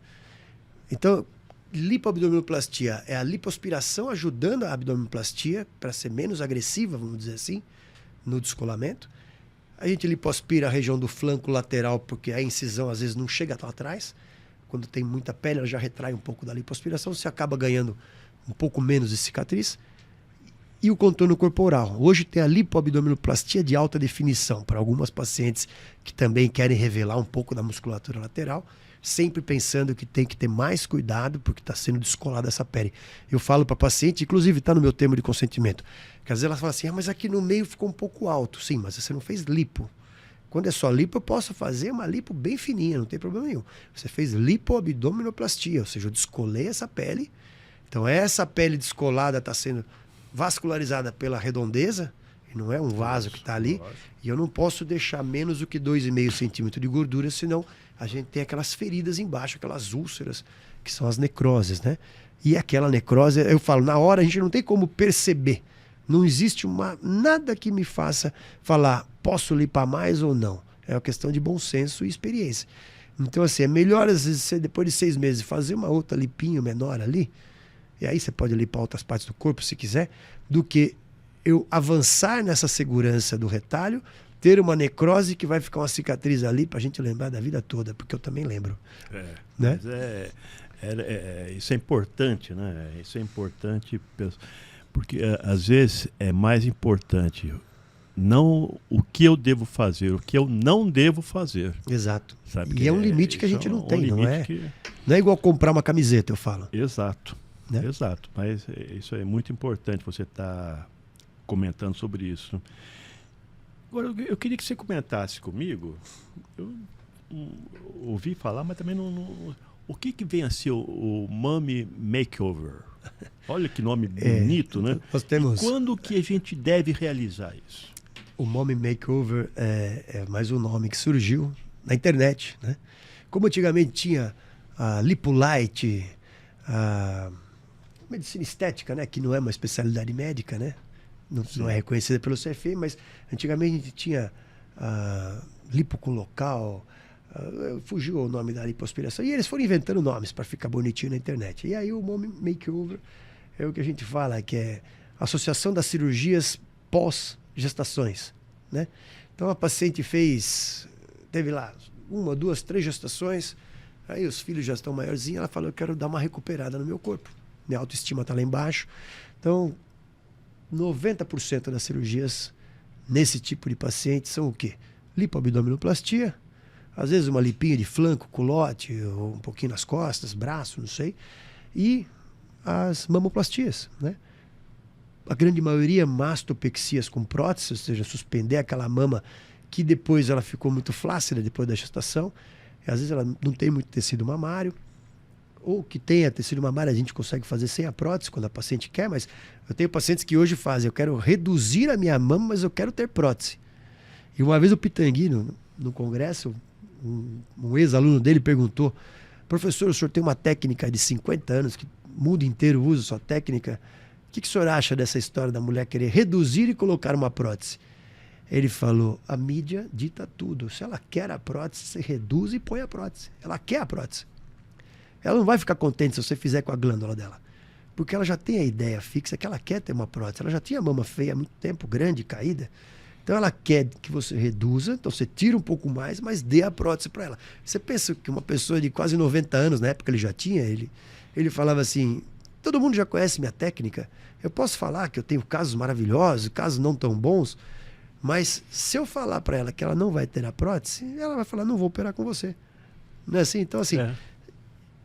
Então, lipoabdominoplastia é a lipoaspiração ajudando a abdominoplastia para ser menos agressiva, vamos dizer assim, no descolamento. A gente lipoaspira a região do flanco lateral, porque a incisão às vezes não chega lá atrás. Quando tem muita pele, ela já retrai um pouco da lipoaspiração, você acaba ganhando um pouco menos de cicatriz. E o contorno corporal. Hoje tem a lipoabdominoplastia de alta definição, para algumas pacientes que também querem revelar um pouco da musculatura lateral. sempre pensando que tem que ter mais cuidado porque está sendo descolada essa pele. Eu falo para paciente, inclusive está no meu termo de consentimento, que às vezes ela fala assim, mas aqui no meio ficou um pouco alto. Sim, mas você não fez lipo. Quando é só lipo, eu posso fazer uma lipo bem fininha, não tem problema nenhum. Você fez lipoabdominoplastia, ou seja, eu descolei essa pele. Então essa pele descolada está sendo vascularizada pela redondeza, e não é um vaso que está ali, e eu não posso deixar menos do que 2,5 centímetros de gordura, senão a gente tem aquelas feridas embaixo, aquelas úlceras, que são as necroses, né? E aquela necrose, eu falo, na hora a gente não tem como perceber. Não existe nada que me faça falar, posso lipar mais ou não. É uma questão de bom senso e experiência. Então, assim, é melhor, às vezes, você, depois de 6 meses, fazer uma outra lipinho menor ali, e aí você pode limpar outras partes do corpo, se quiser, do que eu avançar nessa segurança do retalho, ter uma necrose que vai ficar uma cicatriz ali pra gente lembrar da vida toda, porque eu também lembro. Né? Mas isso é importante, né? Isso é importante, porque às vezes é mais importante não o que eu devo fazer, o que eu não devo fazer. Exato. Sabe? E é um limite que a gente não tem, não é? Que... Não é igual comprar uma camiseta, eu falo. Exato. Né? Exato. Mas isso é muito importante você estar comentando sobre isso. Agora, eu queria que você comentasse comigo. Eu ouvi falar, mas também não... O que vem a ser o Mommy Makeover? Olha que nome bonito, né? Nós temos... E quando que a gente deve realizar isso? O Mommy Makeover é mais um nome que surgiu na internet, né? Como antigamente tinha a Lipulite, a medicina estética, né? Que não é uma especialidade médica, né? Não é reconhecida pelo CFM, mas antigamente a gente tinha a lipo com local, fugiu o nome da lipoaspiração, e eles foram inventando nomes para ficar bonitinho na internet. E aí o Mommy Makeover é o que a gente fala, que é a associação das cirurgias pós-gestações, né? Então a paciente teve lá 1, 2, 3 gestações, aí os filhos já estão maiorzinhos, ela falou, eu quero dar uma recuperada no meu corpo, minha autoestima está lá embaixo. Então 90% das cirurgias nesse tipo de paciente são o quê? Lipoabdominoplastia, às vezes uma lipinha de flanco, culote, ou um pouquinho nas costas, braço, não sei, e as mamoplastias, né? A grande maioria mastopexias com prótese, ou seja, suspender aquela mama que depois ela ficou muito flácida depois da gestação, e às vezes ela não tem muito tecido mamário, ou que tenha tecido mamário a gente consegue fazer sem a prótese quando a paciente quer, mas eu tenho pacientes que hoje fazem, eu quero reduzir a minha mama, mas eu quero ter prótese. E uma vez o Pitangui, no congresso, um ex-aluno dele perguntou, professor, o senhor tem uma técnica de 50 anos que o mundo inteiro usa sua técnica, o que o senhor acha dessa história da mulher querer reduzir e colocar uma prótese? Ele falou, a mídia dita tudo, se ela quer a prótese, você reduz e põe a prótese, ela quer a prótese. Ela não vai ficar contente se você fizer com a glândula dela. Porque ela já tem a ideia fixa que ela quer ter uma prótese. Ela já tinha a mama feia há muito tempo, grande, caída. Então ela quer que você reduza, então você tira um pouco mais, mas dê a prótese para ela. Você pensa que uma pessoa de quase 90 anos, na época ele já tinha, ele falava assim, todo mundo já conhece minha técnica, eu posso falar que eu tenho casos maravilhosos, casos não tão bons, mas se eu falar para ela que ela não vai ter a prótese, ela vai falar, não vou operar com você. Não é assim? Então assim...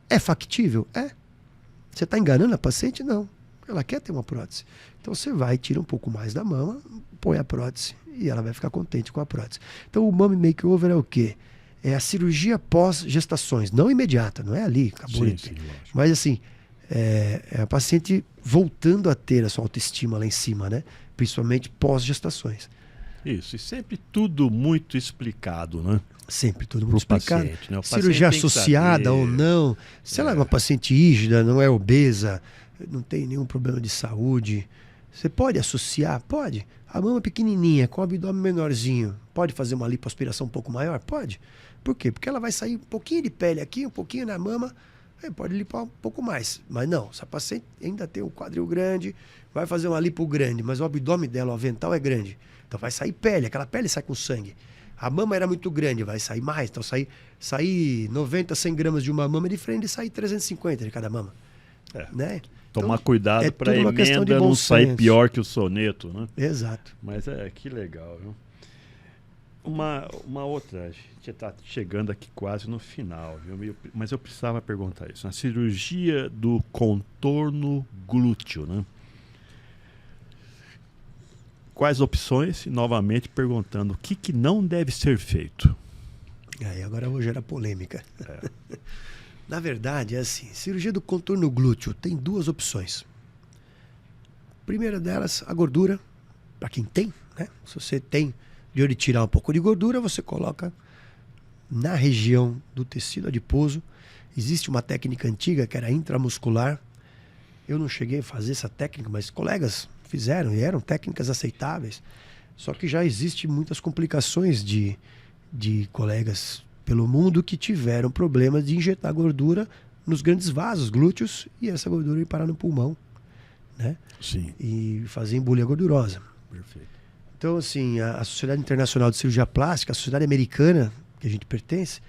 É factível? É. Você está enganando a paciente? Não. Ela quer ter uma prótese. Então você vai, tira um pouco mais da mama, põe a prótese e ela vai ficar contente com a prótese. Então o Mommy Makeover é o quê? É a cirurgia pós-gestações, não imediata, não é ali, acabou de ter. Mas assim, é a paciente voltando a ter a sua autoestima lá em cima, né? Principalmente pós-gestações. Isso, e sempre tudo muito explicado, né? Sempre tudo muito explicado. Paciente, né? Cirurgia associada ou não. Se ela é uma paciente rígida, não é obesa, não tem nenhum problema de saúde, você pode associar? Pode. A mama pequenininha, com o abdômen menorzinho, pode fazer uma lipoaspiração um pouco maior? Pode. Por quê? Porque ela vai sair um pouquinho de pele aqui, um pouquinho na mama, pode lipar um pouco mais. Mas não, se a paciente ainda tem um quadril grande, vai fazer uma lipo grande, mas o abdômen dela, o avental é grande. Então vai sair pele, aquela pele sai com sangue. A mama era muito grande, vai sair mais. Então sair 90, 100 gramas de uma mama é diferente de sair 350 de cada mama. Né? Tomar então, cuidado para a emenda não sair pior que o soneto, né? Exato. Mas que legal, viu? Uma outra, a gente está chegando aqui quase no final, viu? Mas eu precisava perguntar isso. Na cirurgia do contorno glúteo, né? Quais opções? E novamente perguntando o que não deve ser feito. Aí agora eu vou gerar polêmica. Na verdade, é assim, cirurgia do contorno glúteo tem duas opções. Primeira delas, a gordura, para quem tem, né? Se você tem de onde tirar um pouco de gordura, você coloca na região do tecido adiposo. Existe uma técnica antiga que era intramuscular. Eu não cheguei a fazer essa técnica, mas colegas fizeram e eram técnicas aceitáveis. Só que já existem muitas complicações de colegas pelo mundo que tiveram problemas de injetar gordura nos grandes vasos glúteos e essa gordura ir parar no pulmão, né? Sim. E fazer embolia gordurosa. Perfeito. Então, assim, a Sociedade Internacional de Cirurgia Plástica, a sociedade americana que a gente pertence,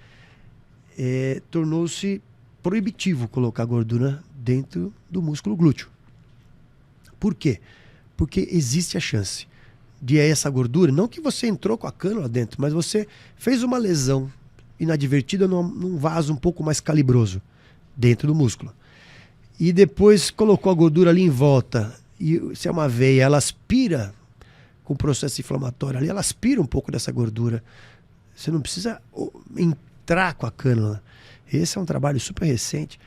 tornou-se proibitivo colocar gordura dentro do músculo glúteo. Por quê? Porque existe a chance de essa gordura, não que você entrou com a cânula dentro, mas você fez uma lesão inadvertida num vaso um pouco mais calibroso dentro do músculo. E depois colocou a gordura ali em volta. E se é uma veia, ela aspira com o processo inflamatório ali, ela aspira um pouco dessa gordura. Você não precisa entrar com a cânula. Esse é um trabalho super recente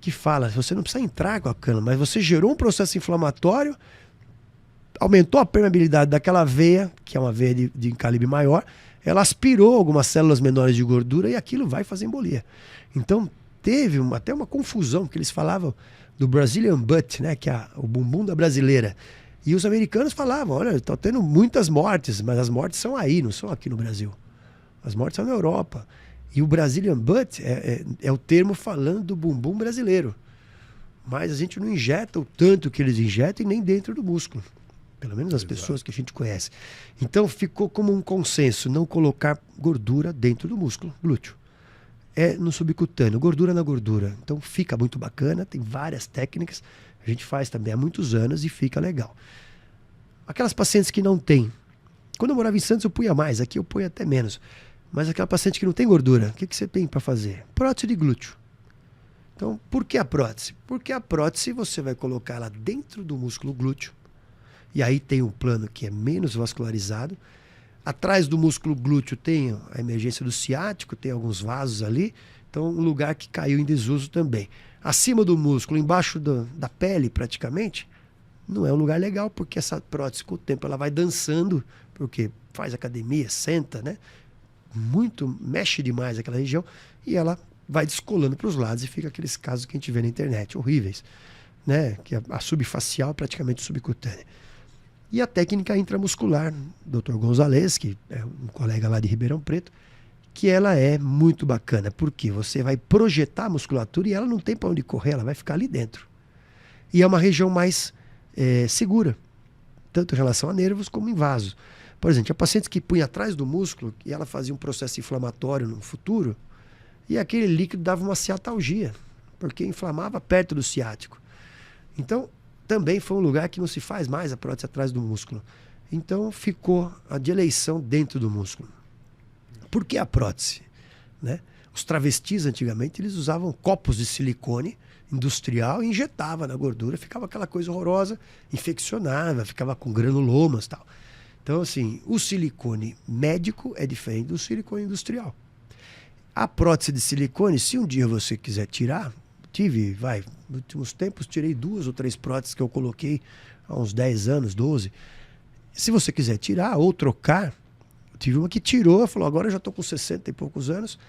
que fala, você não precisa entrar com a cânula, mas você gerou um processo inflamatório, aumentou a permeabilidade daquela veia, que é uma veia de calibre maior, ela aspirou algumas células menores de gordura e aquilo vai fazer embolia. Então, teve até uma confusão, que eles falavam do Brazilian Butt, né, que é o bumbum da brasileira. E os americanos falavam, olha, estão tendo muitas mortes, mas as mortes são aí, não são aqui no Brasil. As mortes são na Europa. E o Brazilian Butt é o termo falando do bumbum brasileiro. Mas a gente não injeta o tanto que eles injetam e nem dentro do músculo. Pelo menos as pessoas que a gente conhece. Então ficou como um consenso não colocar gordura dentro do músculo glúteo. É no subcutâneo, gordura na gordura. Então fica muito bacana, tem várias técnicas. A gente faz também há muitos anos e fica legal. Aquelas pacientes que não têm. Quando eu morava em Santos eu punha mais, aqui eu punho até menos. Mas aquela paciente que não tem gordura, o que você tem para fazer? Prótese de glúteo. Então, por que a prótese? Porque a prótese você vai colocar ela dentro do músculo glúteo. E aí tem um plano que é menos vascularizado. Atrás do músculo glúteo tem a emergência do ciático, tem alguns vasos ali. Então, um lugar que caiu em desuso também. Acima do músculo, embaixo da pele praticamente, não é um lugar legal, porque essa prótese com o tempo ela vai dançando, porque faz academia, senta, né? Mexe demais aquela região e ela vai descolando para os lados e fica aqueles casos que a gente vê na internet, horríveis, né? Que a subfacial praticamente subcutânea. E a técnica intramuscular, Dr. Gonzalez, que é um colega lá de Ribeirão Preto, que ela é muito bacana, porque você vai projetar a musculatura e ela não tem para onde correr, ela vai ficar ali dentro. E é uma região mais segura, tanto em relação a nervos como em vasos. Por exemplo, tinha pacientes que punha atrás do músculo e ela fazia um processo inflamatório no futuro e aquele líquido dava uma ciatalgia, porque inflamava perto do ciático. Então, também foi um lugar que não se faz mais a prótese atrás do músculo. Então, ficou a de eleição dentro do músculo. Por que a prótese? Né? Os travestis, antigamente, eles usavam copos de silicone industrial e injetavam na gordura. Ficava aquela coisa horrorosa, infeccionava, ficava com granulomas e tal. Então, assim, o silicone médico é diferente do silicone industrial. A prótese de silicone, se um dia você quiser tirar, nos últimos tempos, tirei 2 ou 3 próteses que eu coloquei há uns 10 anos, 12. Se você quiser tirar ou trocar, tive uma que tirou, falou, agora eu já estou com 60 e poucos anos,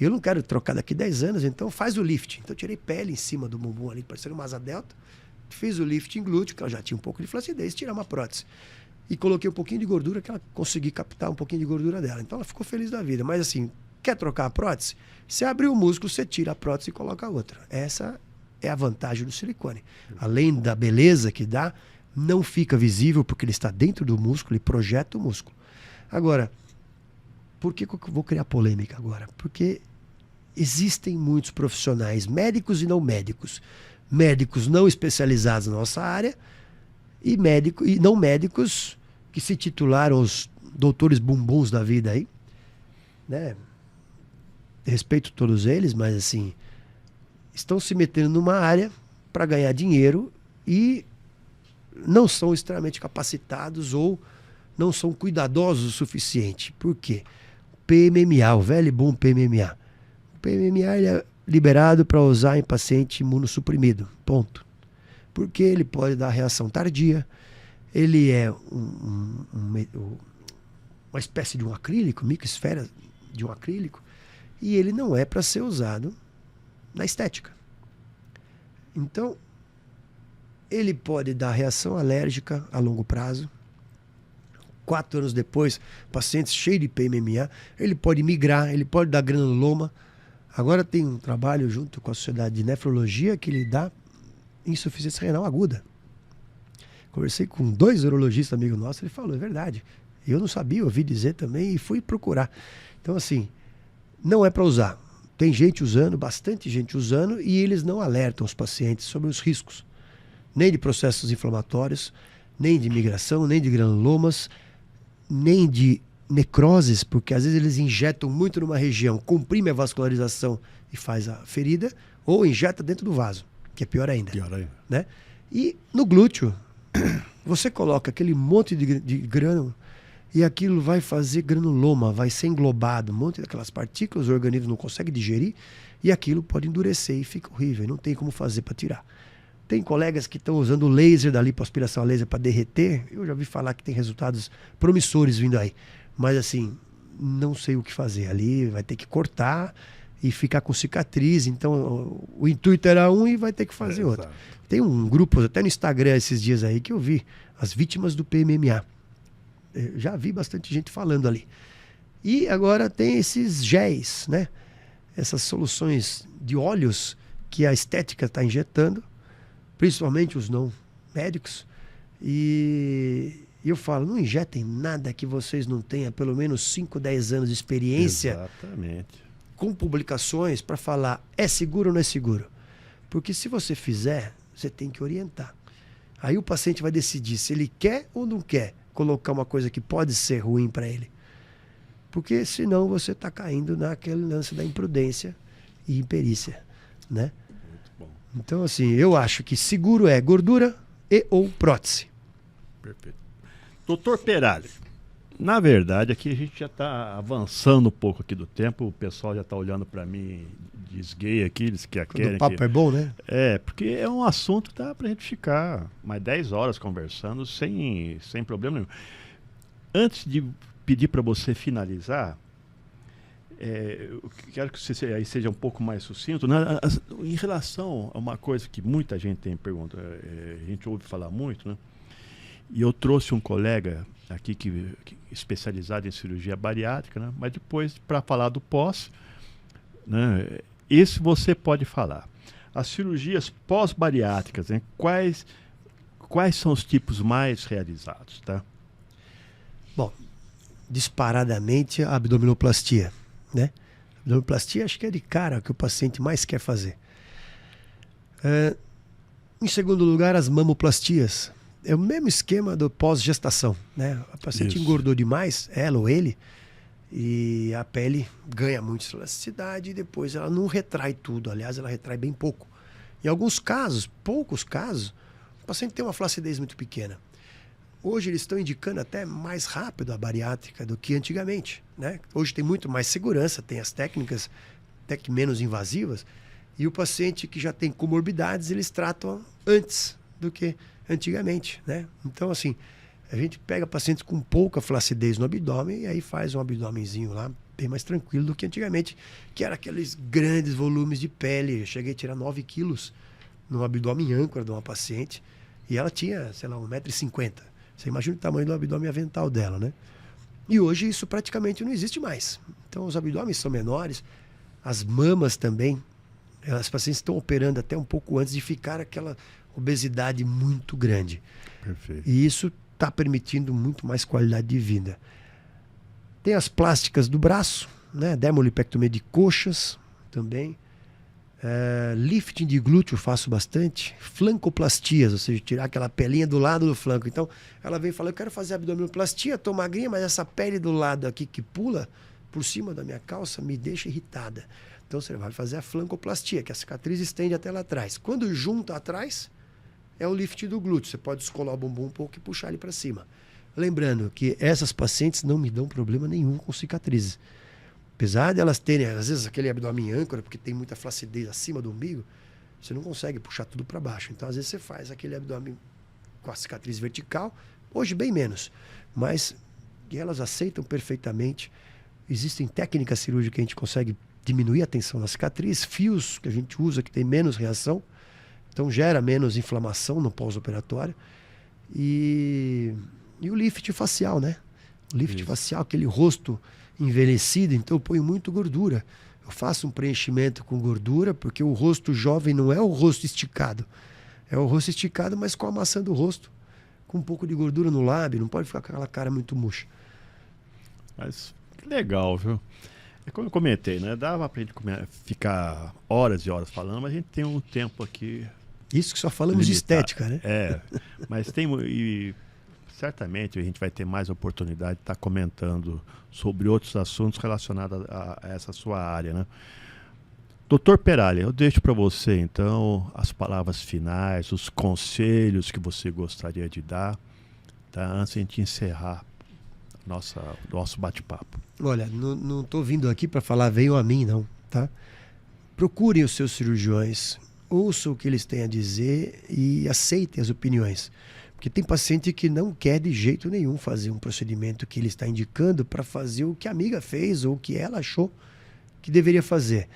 e eu não quero trocar daqui 10 anos, então faz o lift. Então eu tirei pele em cima do bumbum ali, parecendo uma asa delta, fiz o lifting glúteo, que ela já tinha um pouco de flacidez, tirar uma prótese. E coloquei um pouquinho de gordura, que ela consegui captar um pouquinho de gordura dela. Então ela ficou feliz da vida. Mas assim, quer trocar a prótese? Você abre o músculo, você tira a prótese e coloca a outra. Essa é a vantagem do silicone. Além da beleza que dá, não fica visível porque ele está dentro do músculo e projeta o músculo. Agora, por que eu vou criar polêmica agora? Porque existem muitos profissionais, médicos e médicos não especializados na nossa área e não médicos que se titularam os doutores bumbuns da vida aí, né? Respeito todos eles, mas assim, estão se metendo numa área para ganhar dinheiro e não são extremamente capacitados ou não são cuidadosos o suficiente. Por quê? PMMA, o velho e bom PMMA. O PMMA ele é liberado para usar em paciente imunossuprimido, ponto. Porque ele pode dar reação tardia, ele é uma espécie de um acrílico, microesfera de um acrílico, e ele não é para ser usado na estética. Então, ele pode dar reação alérgica a longo prazo. 4 anos depois, pacientes cheios de PMMA, ele pode migrar, ele pode dar granuloma. Agora tem um trabalho junto com a Sociedade de Nefrologia que ele dá insuficiência renal aguda. Conversei com 2 urologistas amigos nossos, ele falou, é verdade. Eu não sabia, ouvi dizer também e fui procurar. Então, assim, não é para usar. Tem gente usando, bastante gente usando, e eles não alertam os pacientes sobre os riscos. Nem de processos inflamatórios, nem de migração, nem de granulomas, nem de necroses, porque às vezes eles injetam muito numa região, comprime a vascularização e faz a ferida, ou injeta dentro do vaso, que é pior ainda. Né? E no glúteo, você coloca aquele monte de grânulo e aquilo vai fazer granuloma, vai ser englobado, um monte daquelas partículas, o organismo não consegue digerir e aquilo pode endurecer e fica horrível, não tem como fazer para tirar. Tem colegas que estão usando o laser da lipoaspiração a laser para derreter, eu já ouvi falar que tem resultados promissores vindo aí, mas assim, não sei o que fazer ali, vai ter que cortar e ficar com cicatriz, então o intuito era um e vai ter que fazer outro. Exato. Tem um grupo, até no Instagram esses dias aí, que eu vi, as vítimas do PMMA. Eu já vi bastante gente falando ali. E agora tem esses géis, né? Essas soluções de óleos que a estética está injetando, principalmente os não médicos. E eu falo, não injetem nada que vocês não tenham pelo menos 5, 10 anos de experiência. Exatamente. Com publicações para falar é seguro ou não é seguro. Porque se você fizer, você tem que orientar. Aí o paciente vai decidir se ele quer ou não quer colocar uma coisa que pode ser ruim para ele. Porque senão você está caindo naquele lance da imprudência e imperícia, né? Muito bom. Então, assim, eu acho que seguro é gordura e ou prótese. Perfeito. Doutor Peralez, na verdade, aqui a gente já está avançando um pouco aqui do tempo, o pessoal já está olhando para mim de esgueio aqui, eles que querem. O papo é bom, né? É, porque é um assunto que dá para a gente ficar mais 10 horas conversando sem problema nenhum. Antes de pedir para você finalizar, eu quero que você aí seja um pouco mais sucinto, né? Em relação a uma coisa que muita gente tem pergunta, a gente ouve falar muito, né? E eu trouxe um colega aqui que especializado em cirurgia bariátrica, né? Mas depois, para falar do pós, né? Esse você pode falar. As cirurgias pós-bariátricas, né? Quais são os tipos mais realizados, tá? Bom, disparadamente a abdominoplastia, né? A abdominoplastia acho que é de cara que o paciente mais quer fazer. Em segundo lugar, as mamoplastias. É o mesmo esquema do pós-gestação, né? A paciente engordou demais, ela ou ele, e a pele ganha muita elasticidade e depois ela não retrai tudo. Aliás, ela retrai bem pouco. Em alguns casos, poucos casos, o paciente tem uma flacidez muito pequena. Hoje eles estão indicando até mais rápido a bariátrica do que antigamente, né? Hoje tem muito mais segurança, tem as técnicas até que menos invasivas, e o paciente que já tem comorbidades, eles tratam antes do que antigamente, né? Então, assim, a gente pega pacientes com pouca flacidez no abdômen e aí faz um abdômenzinho lá bem mais tranquilo do que antigamente, que era aqueles grandes volumes de pele. Eu cheguei a tirar 9 quilos no abdômen âncora de uma paciente e ela tinha, sei lá, 1,50 m. Você imagina o tamanho do abdômen avental dela, né? E hoje isso praticamente não existe mais. Então os abdômenes são menores, as mamas também. As pacientes estão operando até um pouco antes de ficar aquela obesidade muito grande. Perfeito. E isso está permitindo muito mais qualidade de vida. Tem as plásticas do braço, né? Dermolipectomia de coxas também. Lifting de glúteo eu faço bastante. Flancoplastias, ou seja, tirar aquela pelinha do lado do flanco. Então, ela vem e fala, eu quero fazer abdominoplastia, tô magrinha, mas essa pele do lado aqui que pula, por cima da minha calça me deixa irritada. Então você vai fazer a flancoplastia, que a cicatriz estende até lá atrás. Quando junta atrás, é o lift do glúteo. Você pode descolar o bumbum um pouco e puxar ele para cima. Lembrando que essas pacientes não me dão problema nenhum com cicatrizes. Apesar de elas terem, às vezes, aquele abdômen âncora, porque tem muita flacidez acima do umbigo, você não consegue puxar tudo para baixo. Então, às vezes, você faz aquele abdômen com a cicatriz vertical, hoje bem menos. Mas elas aceitam perfeitamente. Existem técnicas cirúrgicas que a gente consegue diminuir a tensão da cicatriz, fios que a gente usa que tem menos reação, então gera menos inflamação no pós-operatório. E o lift facial, né? O lift facial, aquele rosto envelhecido, então eu ponho muito gordura. Eu faço um preenchimento com gordura, porque o rosto jovem não é o rosto esticado. É o rosto esticado, mas com a maçã do rosto, com um pouco de gordura no lábio, não pode ficar com aquela cara muito murcha. Mas que legal, viu? É como eu comentei, né? Dava pra gente ficar horas e horas falando, mas a gente tem um tempo aqui. Isso que só falamos de estética, né? Mas tem... E certamente a gente vai ter mais oportunidade de estar comentando sobre outros assuntos relacionados a essa sua área, né? Doutor Peralha, eu deixo para você, então, as palavras finais, os conselhos que você gostaria de dar, tá? Antes de a gente encerrar nosso bate-papo. Olha, não estou vindo aqui para falar venham a mim, não, tá? Procurem os seus cirurgiões, ouçam o que eles têm a dizer e aceitem as opiniões. Porque tem paciente que não quer de jeito nenhum fazer um procedimento que ele está indicando para fazer o que a amiga fez ou o que ela achou que deveria fazer.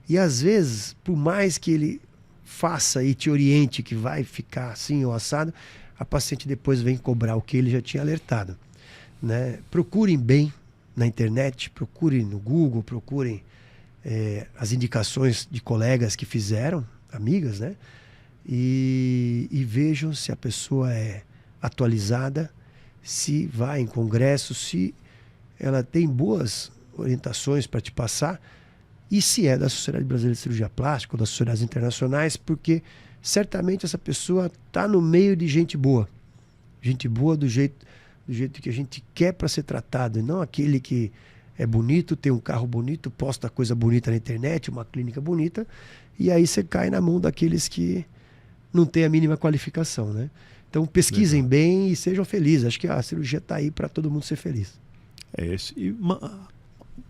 E às vezes, por mais que ele faça e te oriente que vai ficar assim ou assado, a paciente depois vem cobrar o que ele já tinha alertado, né? Procurem bem na internet, procurem no Google, procurem as indicações de colegas que fizeram, amigas, né? E vejam se a pessoa é atualizada, se vai em congresso, se ela tem boas orientações para te passar e se é da Sociedade Brasileira de Cirurgia Plástica ou das sociedades internacionais, porque certamente essa pessoa está no meio de gente boa do jeito que a gente quer para ser tratado, e não aquele que é bonito, tem um carro bonito, posta coisa bonita na internet, uma clínica bonita, e aí você cai na mão daqueles que não têm a mínima qualificação, né? Então pesquisem bem e sejam felizes. Acho que a cirurgia está aí para todo mundo ser feliz. É isso. E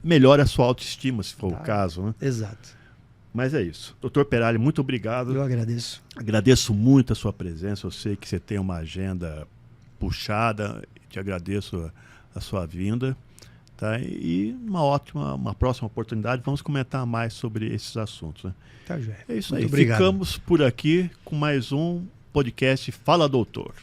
melhore a sua autoestima, se for o caso, né? Exato. Mas é isso. Doutor Peralha, muito obrigado. Eu agradeço. Agradeço muito a sua presença. Eu sei que você tem uma agenda puxada. Te agradeço a sua vinda. Tá? E uma próxima oportunidade, vamos comentar mais sobre esses assuntos, né? Tá, Jé. É isso muito aí. Obrigado. Ficamos por aqui com mais um podcast Fala Doutor.